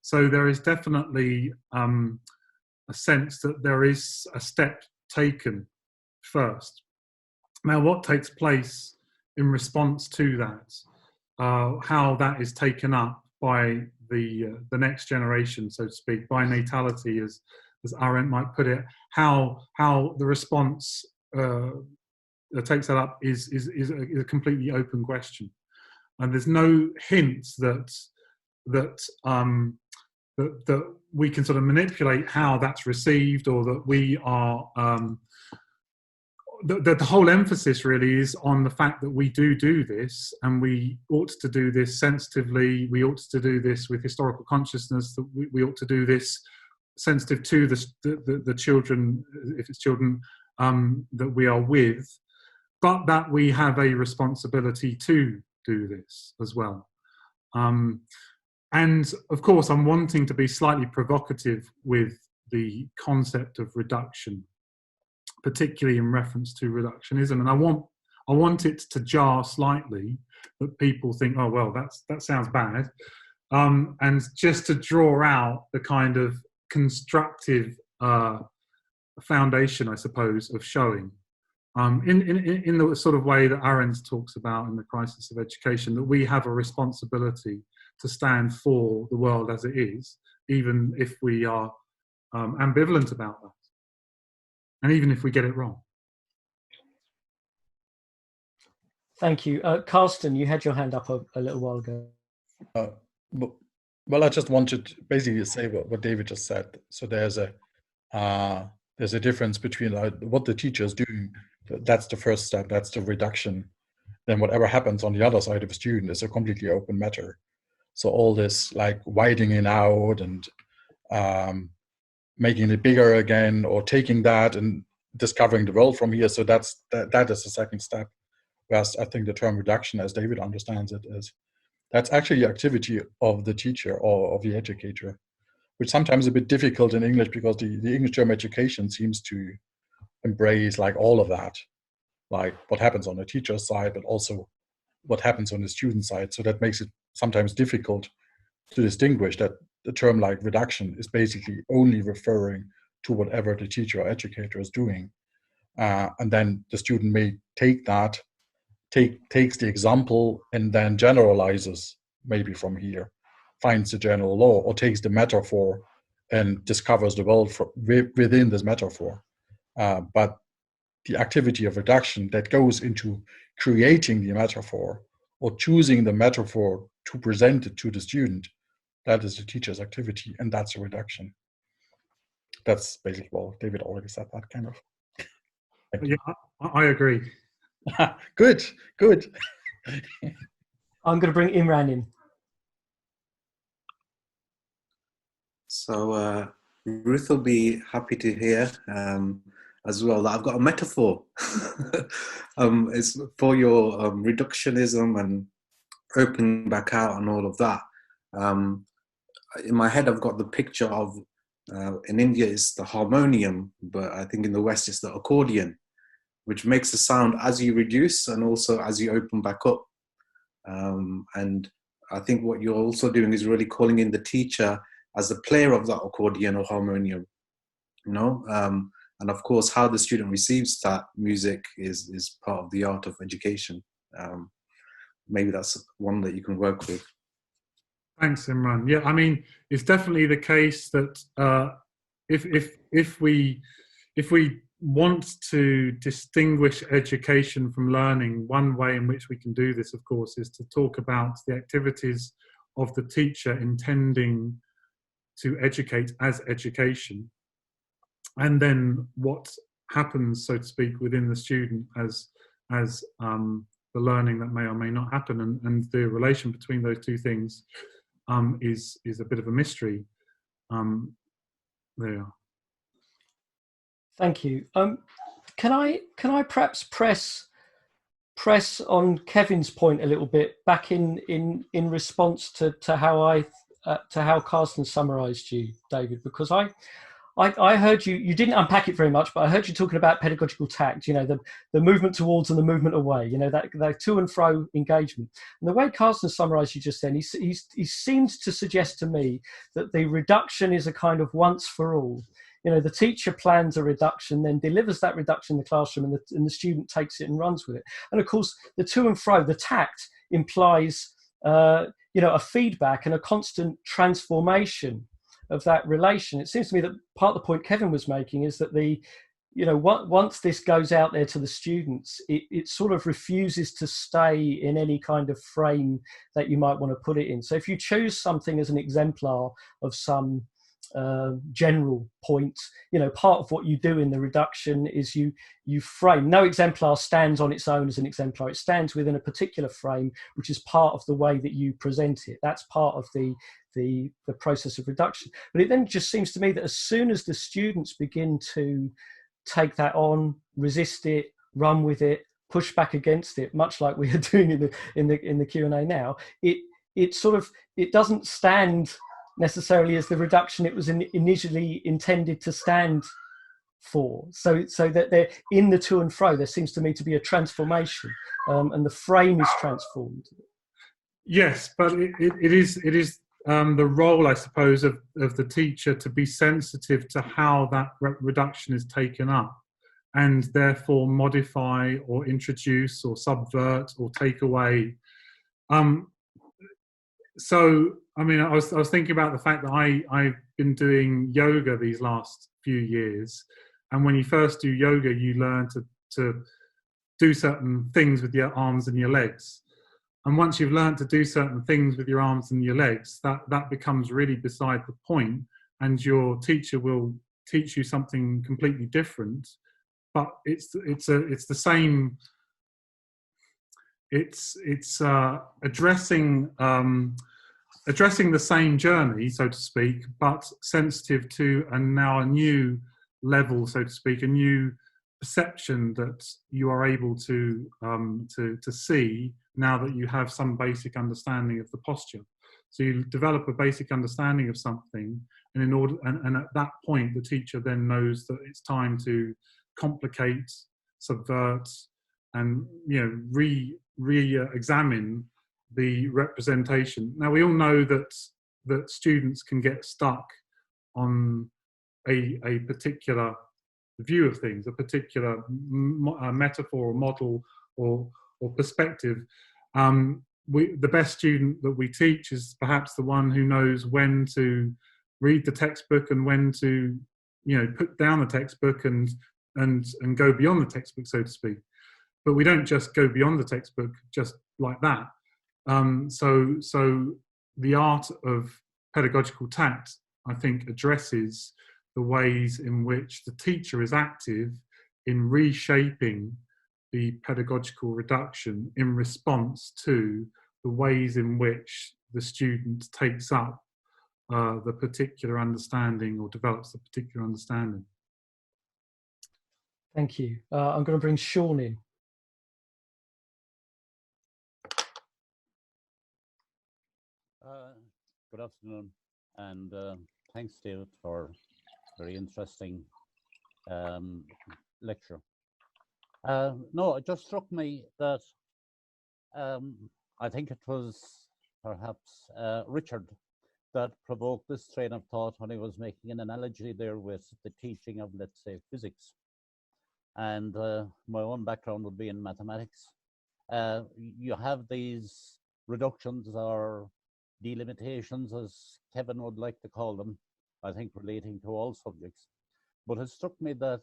So there is definitely a sense that there is a step taken first. Now, what takes place in response to that, how that is taken up by the next generation, so to speak, by natality, as Arendt might put it, how the response takes that up is a completely open question, and there's no hint that we can sort of manipulate how that's received, or that we are the whole emphasis really is on the fact that we do this, and we ought to do this sensitively. We ought to do this with historical consciousness. That we ought to do this sensitive to the children, if it's children that we are with, but that we have a responsibility to do this as well. And of course, I'm wanting to be slightly provocative with the concept of reduction, particularly in reference to reductionism. And I want it to jar slightly, that people think, oh, well, that sounds bad. And just to draw out the kind of constructive foundation, I suppose, of showing, in the sort of way that Arendt talks about in The Crisis of Education, that we have a responsibility to stand for the world as it is, even if we are ambivalent about that, and even if we get it wrong. Thank you. Carsten, you had your hand up a little while ago. Well, I just wanted to basically say what David just said. So there's a difference between what the teacher is doing. That's the first step. That's the reduction. Then whatever happens on the other side of a student is a completely open matter. So all this like widening out and making it bigger again, or taking that and discovering the world from here. So that is the second step. Whereas I think the term reduction, as David understands it, that's actually the activity of the teacher or of the educator, which sometimes is a bit difficult in English, because the English term education seems to embrace like all of that, like what happens on the teacher's side, but also what happens on the student side. So that makes it sometimes difficult to distinguish that the term like reduction is basically only referring to whatever the teacher or educator is doing. And then the student may take that, takes the example and then generalizes maybe from here, finds the general law, or takes the metaphor and discovers the world within this metaphor. But the activity of reduction that goes into creating the metaphor or choosing the metaphor to present it to the student, that is the teacher's activity, and that's a reduction. That's basically, well, David already said that kind of. Yeah, I agree. Good. I'm going to bring Imran in. So Ruth will be happy to hear as well that I've got a metaphor. It's for your reductionism and opening back out and all of that. In my head, I've got the picture of, in India it's the harmonium, but I think in the West it's the accordion, which makes a sound as you reduce and also as you open back up. And I think what you're also doing is really calling in the teacher as the player of that accordion or harmonium, you know? And of course, how the student receives that music is part of the art of education. Maybe that's one that you can work with. Thanks, Imran. Yeah, I mean, it's definitely the case that if we want to distinguish education from learning, one way in which we can do this, of course, is to talk about the activities of the teacher intending to educate as education, and then what happens, so to speak, within the student as the learning that may or may not happen, and the relation between those two things is a bit of a mystery. There. Thank you. Can I perhaps press on Kevin's point a little bit, back in response to how Carsten summarised you, David, because I heard you didn't unpack it very much, but I heard you talking about pedagogical tact, the movement towards and the movement away, that to and fro engagement. And the way Carsten summarized you just then, he seems to suggest to me that the reduction is a kind of once for all. The teacher plans a reduction, then delivers that reduction in the classroom, and the student takes it and runs with it. And of course, the to and fro, the tact implies, a feedback and a constant transformation of that relation. It seems to me that part of the point Kevin was making is that once this goes out there to the students, it sort of refuses to stay in any kind of frame that you might want to put it in. So if you choose something as an exemplar of some general point, part of what you do in the reduction is you frame. No exemplar stands on its own as an exemplar. It stands within a particular frame, which is part of the way that you present it. That's part of the process of reduction. But it then just seems to me that as soon as the students begin to take that on, resist it, run with it, push back against it, much like we are doing in the Q&A now, it doesn't stand necessarily as the reduction it was initially intended to stand for. So that they're in the to and fro, there seems to me to be a transformation, and the frame is transformed. Yes, but it is the role, I suppose, of the teacher to be sensitive to how that reduction is taken up, and therefore modify or introduce or subvert or take away. So, I mean, I was thinking about the fact that I've been doing yoga these last few years, and when you first do yoga, you learn to do certain things with your arms and your legs. And once you've learned to do certain things with your arms and your legs, that becomes really beside the point, and your teacher will teach you something completely different. But it's the same. It's addressing the same journey, so to speak, but sensitive to now a new level, so to speak, a new perception that you are able to see now that you have some basic understanding of the posture. So you develop a basic understanding of something, and at that point, the teacher then knows that it's time to complicate, subvert, and re-examine the representation. Now, we all know that students can get stuck on a particular view of things, a particular metaphor or model or perspective. The best student that we teach is perhaps the one who knows when to read the textbook and when to put down the textbook and go beyond the textbook, so to speak. But we don't just go beyond the textbook just like that. So the art of pedagogical tact, I think, addresses the ways in which the teacher is active in reshaping the pedagogical reduction in response to the ways in which the student takes up the particular understanding or develops the particular understanding. Thank you. I'm going to bring Sean in. Good afternoon, and thanks, David, for a very interesting lecture. No, it just struck me that I think it was perhaps Richard that provoked this train of thought when he was making an analogy there with the teaching of, let's say, physics. And my own background would be in mathematics. You have these reductions or delimitations, as Kevin would like to call them, I think relating to all subjects. But it struck me that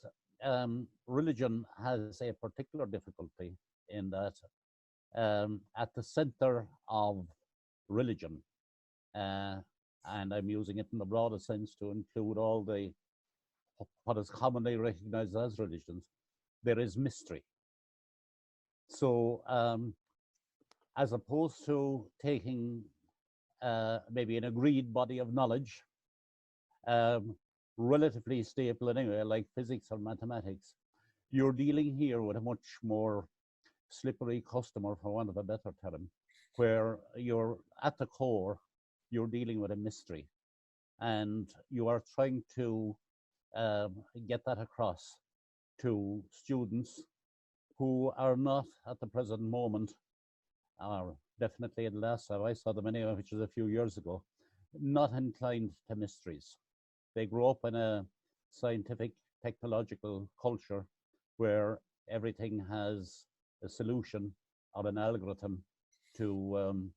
religion has a particular difficulty in that at the center of religion, and I'm using it in the broader sense to include all the what is commonly recognized as religions, there is mystery. So as opposed to taking maybe an agreed body of knowledge, relatively stable anyway, like physics or mathematics, you're dealing here with a much more slippery customer, for want of a better term, where you're at the core, you're dealing with a mystery, and you are trying to get that across to students who are not at the present moment, or definitely in the last time I saw them anyway, which was a few years ago, not inclined to mysteries. They grew up in a scientific, technological culture where everything has a solution or an algorithm to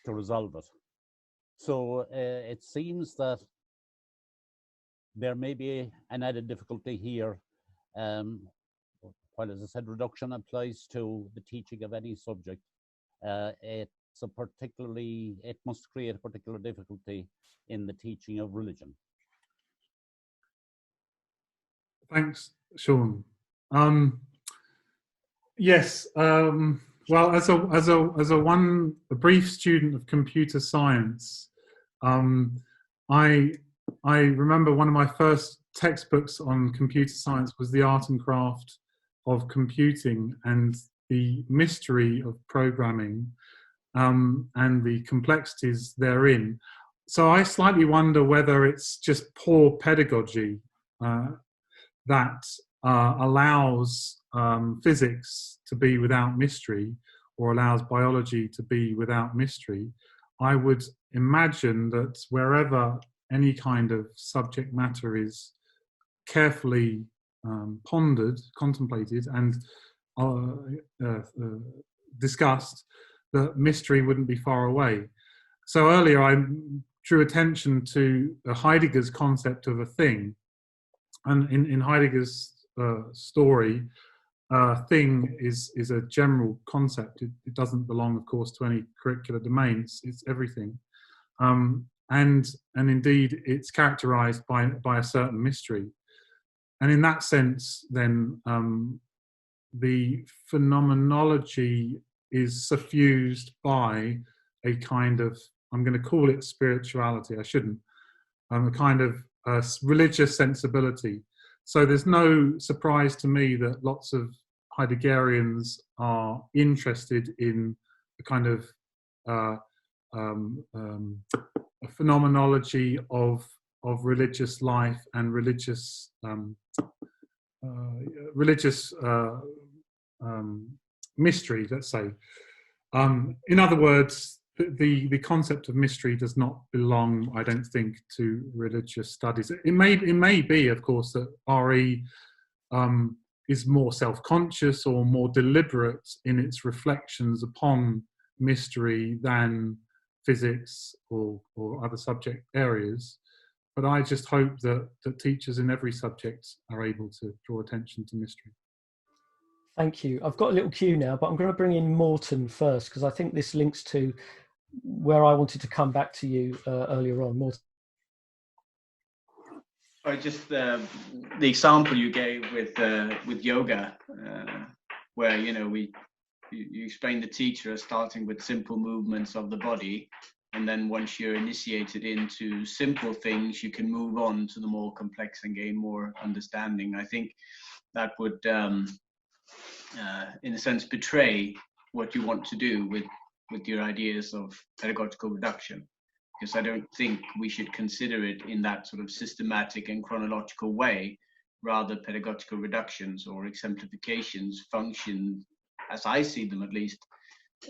resolve it. So it seems that there may be an added difficulty here. While, as I said, reduction applies to the teaching of any subject, it must create a particular difficulty in the teaching of religion. Thanks, Sean. Yes. Well, as a brief student of computer science, I remember one of my first textbooks on computer science was The Art and Craft of Computing and the mystery of programming and the complexities therein. So I slightly wonder whether it's just poor pedagogy that allows physics to be without mystery, or allows biology to be without mystery. I would imagine that wherever any kind of subject matter is carefully pondered, contemplated, and discussed, that mystery wouldn't be far away. So earlier I drew attention to Heidegger's concept of a thing. And in Heidegger's story, thing is a general concept. It doesn't belong, of course, to any curricular domain. It's everything. And indeed, it's characterized by a certain mystery. And in that sense, then, the phenomenology is suffused by a kind of, I'm going to call it spirituality, I shouldn't, a kind of religious sensibility. So there's no surprise to me that lots of Heideggerians are interested in a kind of a phenomenology of religious life and religious mystery, let's say. In other words, the concept of mystery does not belong, I don't think, to religious studies. It may be, of course, that RE is more self-conscious or more deliberate in its reflections upon mystery than physics or other subject areas. But I just hope that teachers in every subject are able to draw attention to mystery. Thank you. I've got a little cue now, but I'm going to bring in Morten first, because I think this links to where I wanted to come back to you earlier on. Morten. Just the example you gave with yoga, where you explain the teacher as starting with simple movements of the body, and then once you're initiated into simple things, you can move on to the more complex and gain more understanding. I think that would, in a sense, betray what you want to do with your ideas of pedagogical reduction. Because I don't think we should consider it in that sort of systematic and chronological way. Rather, pedagogical reductions or exemplifications function, as I see them at least,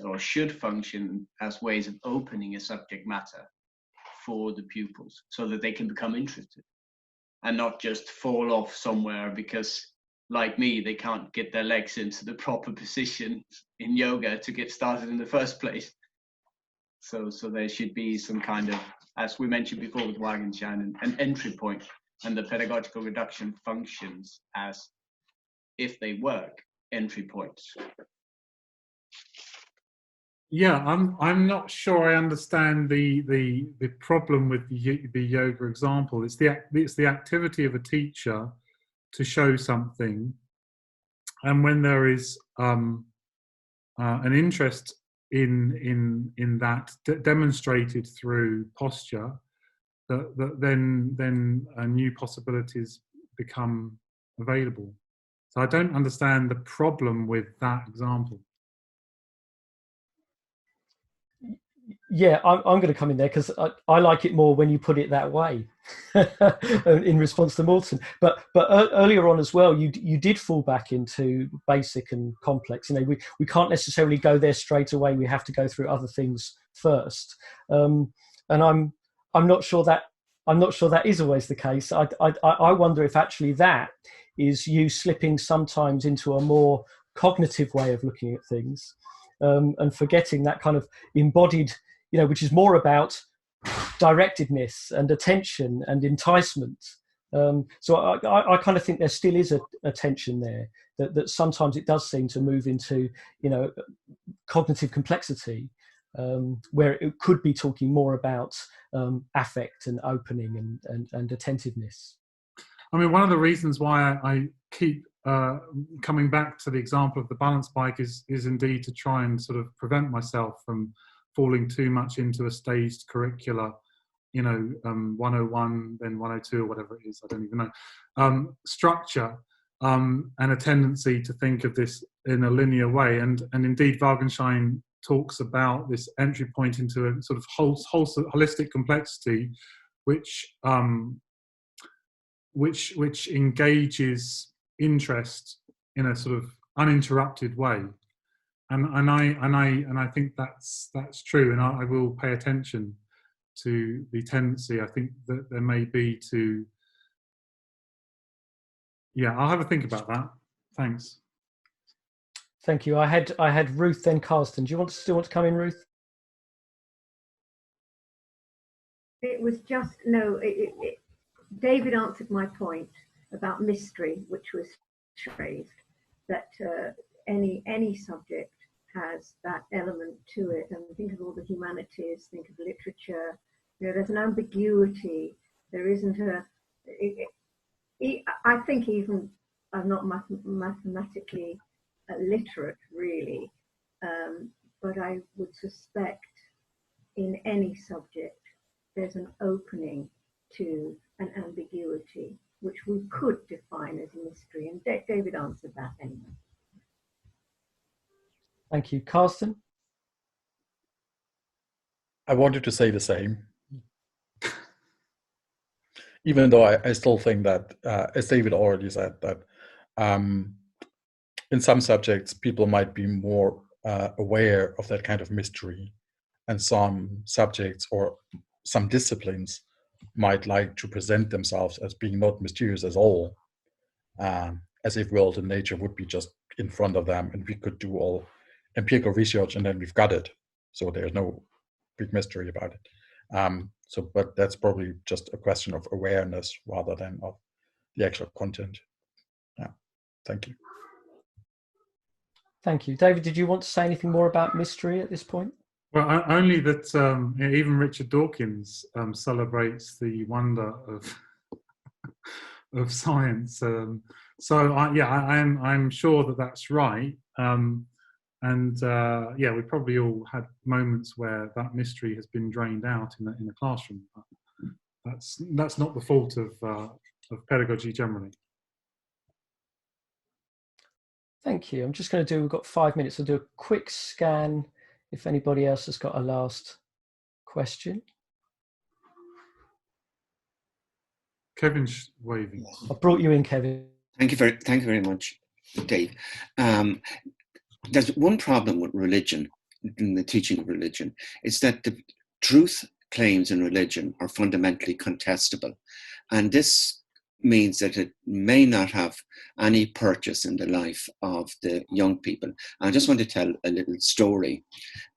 or should function as ways of opening a subject matter for the pupils so that they can become interested and not just fall off somewhere because, like me, they can't get their legs into the proper position in yoga to get started in the first place. So there should be some kind of, as we mentioned before with Wagenknecht, an entry point, and the pedagogical reduction functions as, if they work, entry points. Yeah, I'm not sure I understand the problem with the yoga example. It's the activity of a teacher to show something, and when there is an interest in that demonstrated through posture, that then new possibilities become available. So I don't understand the problem with that example. Yeah, I'm going to come in there because I like it more when you put it that way, in response to Morton. But earlier on as well, you did fall back into basic and complex. You know, we can't necessarily go there straight away. We have to go through other things first. And I'm not sure that is always the case. I wonder if actually that is you slipping sometimes into a more cognitive way of looking at things, and forgetting that kind of embodied, you know, which is more about directedness and attention and enticement. So I kind of think there still is a tension there, that sometimes it does seem to move into, you know, cognitive complexity, where it could be talking more about affect and opening and attentiveness. I mean, one of the reasons why I keep coming back to the example of the balance bike is indeed to try and sort of prevent myself from falling too much into a staged curricula, you know, 101, then 102 or whatever it is, I don't even know, structure, and a tendency to think of this in a linear way. And indeed, Wagenschein talks about this entry point into a sort of holistic complexity, which engages interest in a sort of uninterrupted way. And I think that's true, and I will pay attention to the tendency I think that there may be to. Yeah, I'll have a think about that. Thanks. Thank you. I had Ruth, then Carsten. Do you still want to come in, Ruth? It was just no. David answered my point about mystery, which was raised, that any subject has that element to it. And think of all the humanities, think of literature, you know, there's an ambiguity. There isn't I think even I'm not mathematically literate really, but I would suspect in any subject there's an opening to an ambiguity, which we could define as a mystery. And David answered that anyway. Thank you. Carsten? I wanted to say the same. Even though I still think that, as David already said, that in some subjects, people might be more aware of that kind of mystery, and some subjects or some disciplines might like to present themselves as being not mysterious at all, as if world and nature would be just in front of them and we could do all empirical research and then we've got it. So there's no big mystery about it. But that's probably just a question of awareness rather than of the actual content. Yeah, thank you. Thank you. David, did you want to say anything more about mystery at this point? Well, only that even Richard Dawkins celebrates the wonder of science. I'm sure that that's right. We probably all had moments where that mystery has been drained out in a classroom. That's not the fault of pedagogy generally. Thank you. I'm just going to we've got 5 minutes. I'll do a quick scan if anybody else has got a last question. Kevin's waving. I brought you in, Kevin. Thank you very much, Dave. There's one problem with religion, in the teaching of religion, is that the truth claims in religion are fundamentally contestable. And this means that it may not have any purchase in the life of the young people. I just want to tell a little story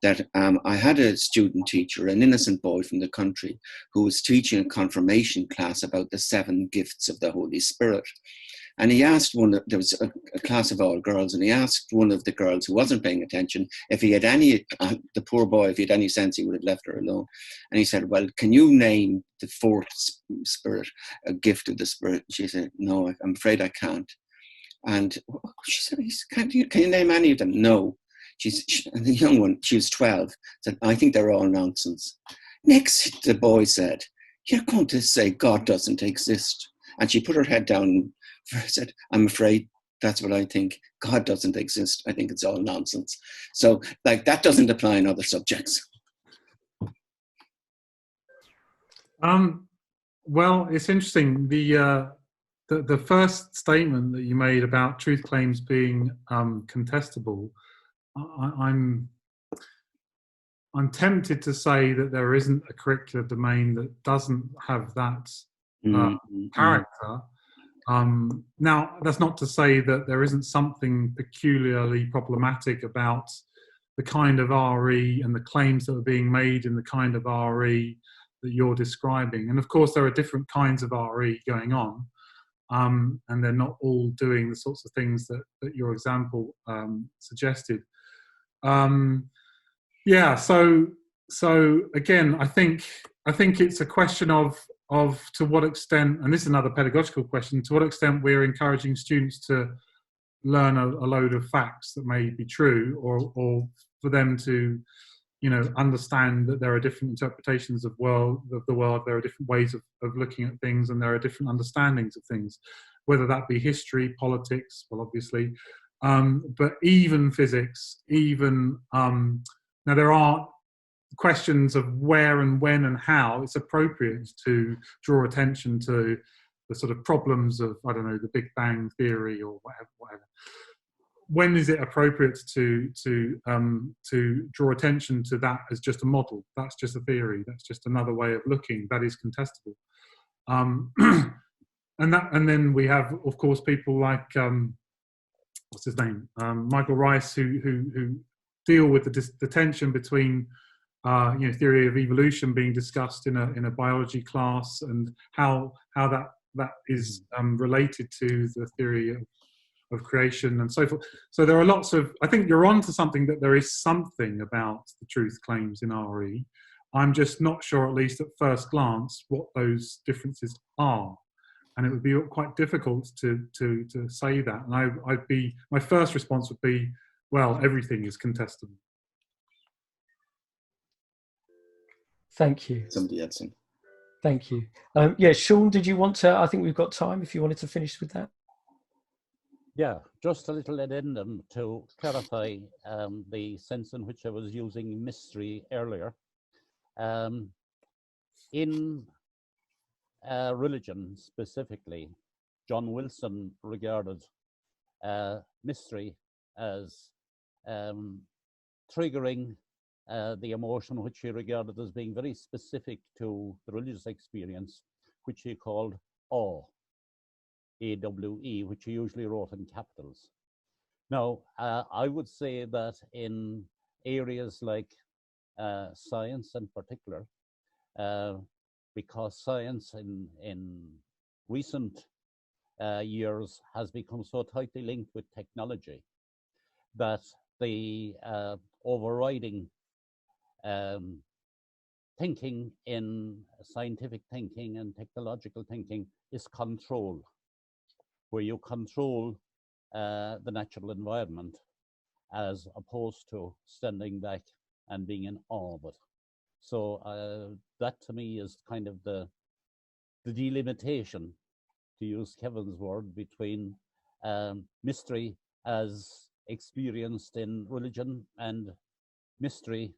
that I had a student teacher, an innocent boy from the country, who was teaching a confirmation class about the 7 gifts of the Holy Spirit. And he asked there was a class of all girls, and he asked one of the girls who wasn't paying attention if he had any, the poor boy, if he had any sense, he would have left her alone. And he said, well, can you name the 4th spirit, a gift of the Spirit? She said, no, I'm afraid I can't. And she said, can you name any of them? No. And the young one, she was 12, said, I think they're all nonsense. Next, the boy said, you're going to say God doesn't exist. And she put her head down and said, I'm afraid that's what I think. God doesn't exist. I think it's all nonsense. So, like, that doesn't apply in other subjects. Well, it's interesting. The first statement that you made about truth claims being contestable, I'm tempted to say that there isn't a curricular domain that doesn't have that character. Now, that's not to say that there isn't something peculiarly problematic about the kind of RE and the claims that are being made in the kind of RE that you're describing. And of course, there are different kinds of RE going on, and they're not all doing the sorts of things that your example suggested. Yeah, so again, I think it's a question of to what extent, and this is another pedagogical question, to what extent we're encouraging students to learn a load of facts that may be true, or for them to, understand that there are different interpretations of the world, there are different ways of looking at things, and there are different understandings of things, whether that be history, politics, well, obviously, but even physics, even now there are questions of where and when and how it's appropriate to draw attention to the sort of problems of, I don't know, the Big Bang Theory or whatever. When is it appropriate to draw attention to that as just a model? That's just a theory. That's just another way of looking. That is contestable. And then we have, of course, people like what's his name, Michael Rice, who deal with the tension between theory of evolution being discussed in a biology class, and how that is related to the theory of creation and so forth. So there are lots of, I think you're on to something, that there is something about the truth claims in RE. I'm just not sure, at least at first glance, what those differences are. And it would be quite difficult to say that. And my first response would be, well, everything is contestable. Thank you. Somebody else. Thank you. Yeah, Sean, did you want to, I think we've got time if you wanted to finish with that. Yeah, just a little addendum to clarify the sense in which I was using mystery earlier. In religion specifically, John Wilson regarded mystery as triggering the emotion which he regarded as being very specific to the religious experience, which he called awe, A-W-E, which he usually wrote in capitals. Now, I would say that in areas like science in particular, because science in recent years has become so tightly linked with technology, that the overriding thinking in scientific thinking and technological thinking is control, where you control the natural environment as opposed to standing back and being in awe of it. So that to me is kind of the delimitation, to use Kevin's word, between mystery as experienced in religion and mystery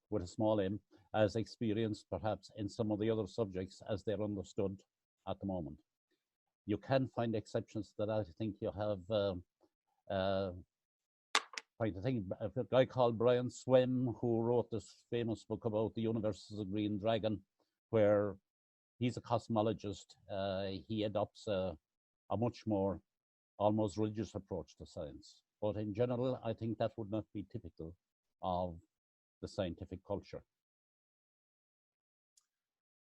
with a small m as experienced perhaps in some of the other subjects as they're understood at the moment. You can find exceptions to that. I think you have trying to think of a guy called Brian Swaim, who wrote this famous book about the universe as a green dragon, where he's a cosmologist. He adopts a much more almost religious approach to science. But in general, I think that would not be typical of the scientific culture.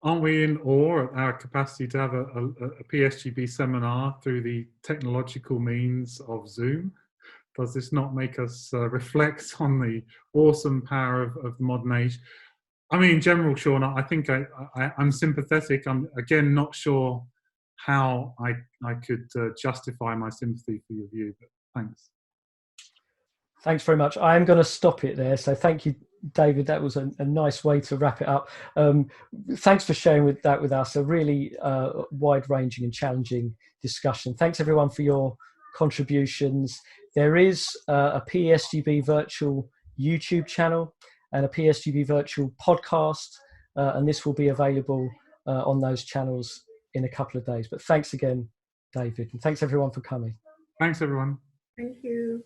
Aren't we in awe at our capacity to have a PSGB seminar through the technological means of Zoom? Does this not make us reflect on the awesome power of the modern age? I mean, in general, Sean, I think I'm sympathetic. I'm, again, not sure how I could justify my sympathy for your view, but thanks. Thanks very much. I am going to stop it there. So thank you, David. That was a nice way to wrap it up. Thanks for sharing that with us. A really wide-ranging and challenging discussion. Thanks, everyone, for your contributions. There is a PESGB virtual YouTube channel and a PESGB virtual podcast and this will be available on those channels in a couple of days. But thanks again, David, and thanks everyone for coming. Thanks, everyone. Thank you.